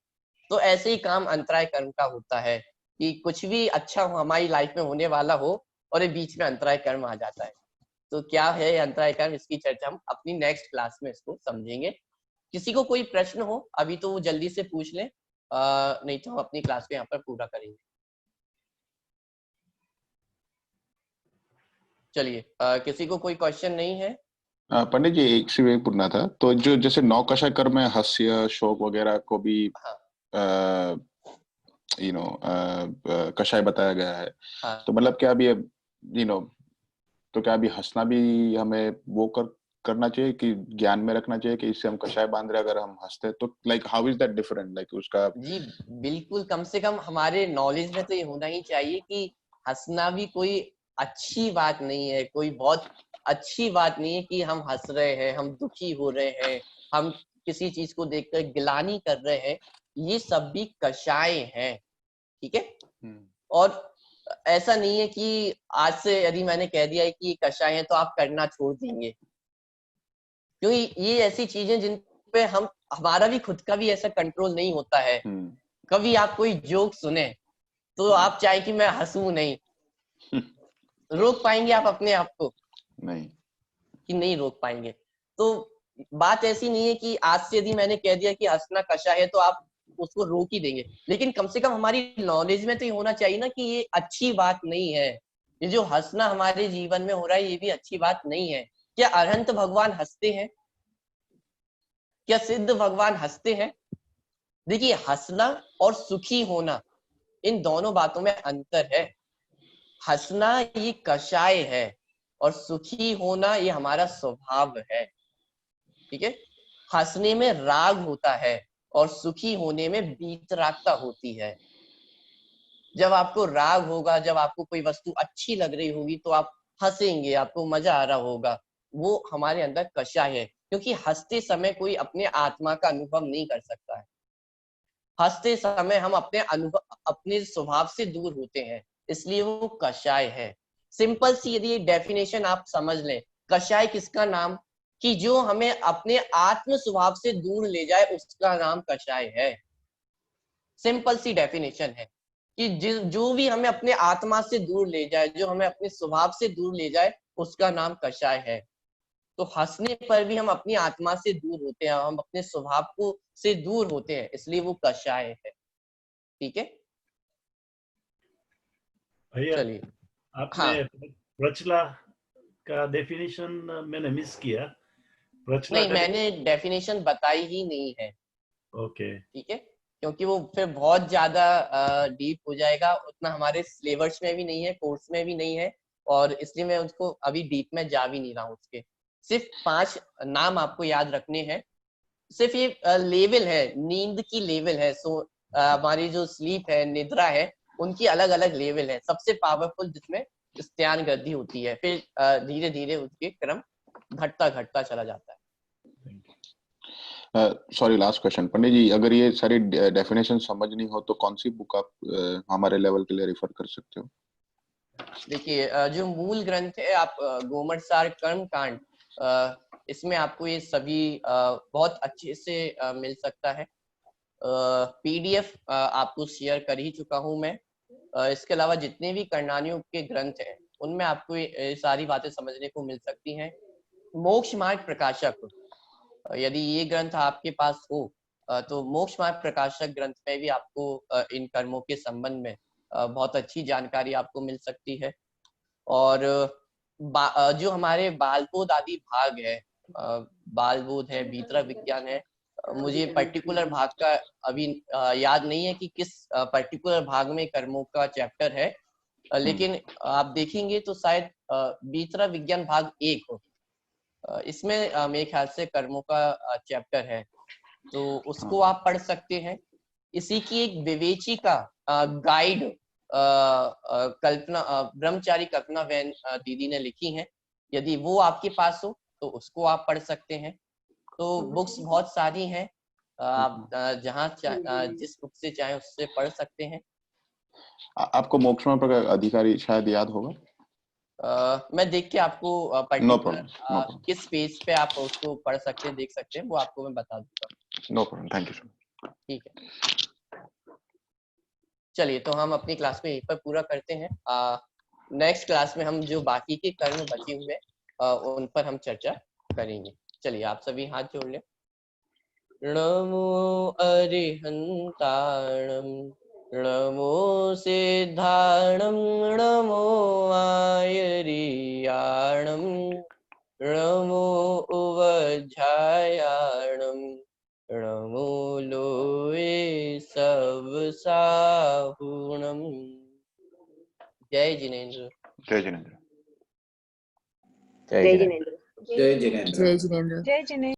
तो ऐसे ही काम अंतराय कर्म का होता है कि कुछ भी अच्छा हो हमारी लाइफ में होने वाला हो और ये बीच में अंतराय कर्म आ जाता है। तो क्या है अंतराय कर्म, इसकी चर्चा हम अपनी नेक्स्ट क्लास में इसको समझेंगे। किसी को कोई प्रश्न हो अभी तो वो जल्दी से पूछ लें, नहीं तो हम अपनी क्लास को यहाँ पर पूरा करेंगे। चलिए, किसी को कोई क्वेश्चन नहीं है? पंडित जी एक से एक पूछना था, तो जो जैसे 9 कषाय कर्म में हास्य, शोक वगैरह को भी कषाय बताया गया है, तो मतलब क्या अभी तो क्या अभी हंसना भी हमें वो करना चाहिए कि ज्ञान में रखना चाहिए कि इससे हम कषाय बांध रहे, अगर हम हंसते तो like how is that different, like उसका? जी बिल्कुल, कम से कम हमारे नॉलेज में तो ये होना ही चाहिए कि हंसना भी कोई अच्छी बात नहीं है, कोई बहुत अच्छी बात नहीं है कि हम हंस रहे हैं, हम दुखी हो रहे हैं, हम किसी चीज को देखकर गिलानी कर रहे हैं, ये सब भी कषाय हैं, ठीक है। और ऐसा नहीं है कि आज से यदि मैंने कह दिया है कि कषाय है तो आप करना छोड़ देंगे, क्योंकि ये ऐसी चीजें पे हम हमारा भी खुद का भी ऐसा कंट्रोल नहीं होता है। कभी आप कोई जोक सुने तो आप चाहे कि मैं हंसू नहीं, रोक पाएंगे आप अपने आप को? नहीं कि नहीं रोक पाएंगे। तो बात ऐसी नहीं है कि आज से यदि मैंने कह दिया कि हंसना कषाय है तो आप उसको रोक ही देंगे, लेकिन कम से कम हमारी नॉलेज में तो ये होना चाहिए ना कि ये अच्छी बात नहीं है, ये जो हंसना हमारे जीवन में हो रहा है ये भी अच्छी बात नहीं है। क्या अरहंत भगवान हंसते हैं? क्या सिद्ध भगवान हंसते हैं? देखिए, हंसना और सुखी होना, इन दोनों बातों में अंतर है। हंसना ये कषाय है और सुखी होना ये हमारा स्वभाव है। ठीक है, हंसने में राग होता है और सुखी होने में वीतरागता होती है। जब आपको राग होगा, जब आपको कोई वस्तु अच्छी लग रही होगी तो आप हंसेंगे, आपको मजा आ रहा होगा, वो हमारे अंदर कषाय है। क्योंकि हंसते समय कोई अपने आत्मा का अनुभव नहीं कर सकता है। हंसते समय हम अपने अनुभव, अपने स्वभाव से दूर होते हैं, इसलिए वो कषाय है। सिंपल सी यदि डेफिनेशन आप समझ लें, कषाय किसका नाम, कि जो हमें अपने आत्म स्वभाव से दूर ले जाए उसका नाम कषाय है। सिंपल सी डेफिनेशन है कि जो भी हमें अपने आत्मा से दूर ले जाए, जो हमें अपने स्वभाव से दूर ले जाए, उसका नाम कषाय है। तो हंसने पर भी हम अपनी आत्मा से दूर होते हैं, हम अपने स्वभाव को से दूर होते हैं, इसलिए वो कषाय है। ठीक है, भैया चलिए। आपने हाँ, प्रचला का डेफिनेशन मैंने मिस किया। प्रचला नहीं का मैंने डेफिनेशन बताई ही नहीं है। ओके, ठीक है, क्योंकि वो फिर बहुत ज्यादा डीप हो जाएगा, उतना हमारे सिलेबस में भी नहीं है, कोर्स में भी नहीं है, और इसलिए मैं उसको अभी डीप में जा भी नहीं रहा हूँ। उसके सिर्फ 5 नाम आपको याद रखने हैं। सिर्फ ये लेवल है, नींद की लेवल है। सो हमारी जो स्लीप है, निद्रा है, उनकी अलग अलग लेवल है। सबसे पावरफुल जिसमें स्त्यान गति होती है, फिर धीरे धीरे उसके क्रम घटता घटता चला जाता है। सॉरी, लास्ट क्वेश्चन पंडित जी, अगर ये सारी डेफिनेशन समझनी हो तो कौन सी बुक आप हमारे लेवल के लिए रिफर कर सकते हो? देखिए, जो मूल ग्रंथ है, आप गोमटसार कर्म कांड, इसमें आपको ये सभी बहुत अच्छे से मिल सकता है। पीडीएफ आपको शेयर कर ही चुका हूं मैं। इसके अलावा जितने भी कर्णानियों के ग्रंथ हैं उनमें आपको ये सारी बातें समझने को मिल सकती हैं। मोक्ष मार्ग प्रकाशक, यदि ये ग्रंथ आपके पास हो तो मोक्ष मार्ग प्रकाशक ग्रंथ में भी आपको इन कर्मों के संबंध में बहुत अच्छी जानकारी आपको मिल सकती है। और जो हमारे बालबोध आदि भाग है, बालबोध है, भीतरा विज्ञान है, मुझे पर्टिकुलर भाग का अभी याद नहीं है कि किस पर्टिकुलर भाग में कर्मों का चैप्टर है, लेकिन आप देखेंगे तो शायद भीतरा विज्ञान भाग 1 हो। इसमें मेरे ख्याल से कर्मों का चैप्टर है, तो उसको आप पढ़ सकते हैं। इसी की एक विवेचिका गाइड कल्पना ब्रह्मचारी कल्पना वैन दीदी ने लिखी है, यदि वो आपके पास हो तो उसको आप पढ़ सकते हैं। तो बुक्स बहुत सारी हैं, आप जहाँ जिस बुक से चाहे उससे पढ़ सकते हैं। आपको मोक्ष मार्ग का अधिकारी शायद याद होगा। मैं देख के आपको No particular problem, no problem. किस पेज पे आप उसको पढ़ सकते हैं, देख सकते हैं, वो आपको मैं बता दूंगा। No problem, thank you sir. ठीक है, चलिए, तो हम अपनी क्लास में यहीं पर पूरा करते हैं। नेक्स्ट क्लास में हम जो बाकी के कर्म बचे हुए उन पर हम चर्चा करेंगे। चलिए, आप सभी हाथ जोड़ लें। नमो अरिहंताणम, नमो सिद्धाणम, नमो आयरियाणम, नमो उवज्झायाणम, नमो लोए सब साहुणम। जय जिनेन्द्र। जय जिनेन्द्र। जय जिनेन्द्र। जय जिनेन्द्र। जय जिनेन्द्र।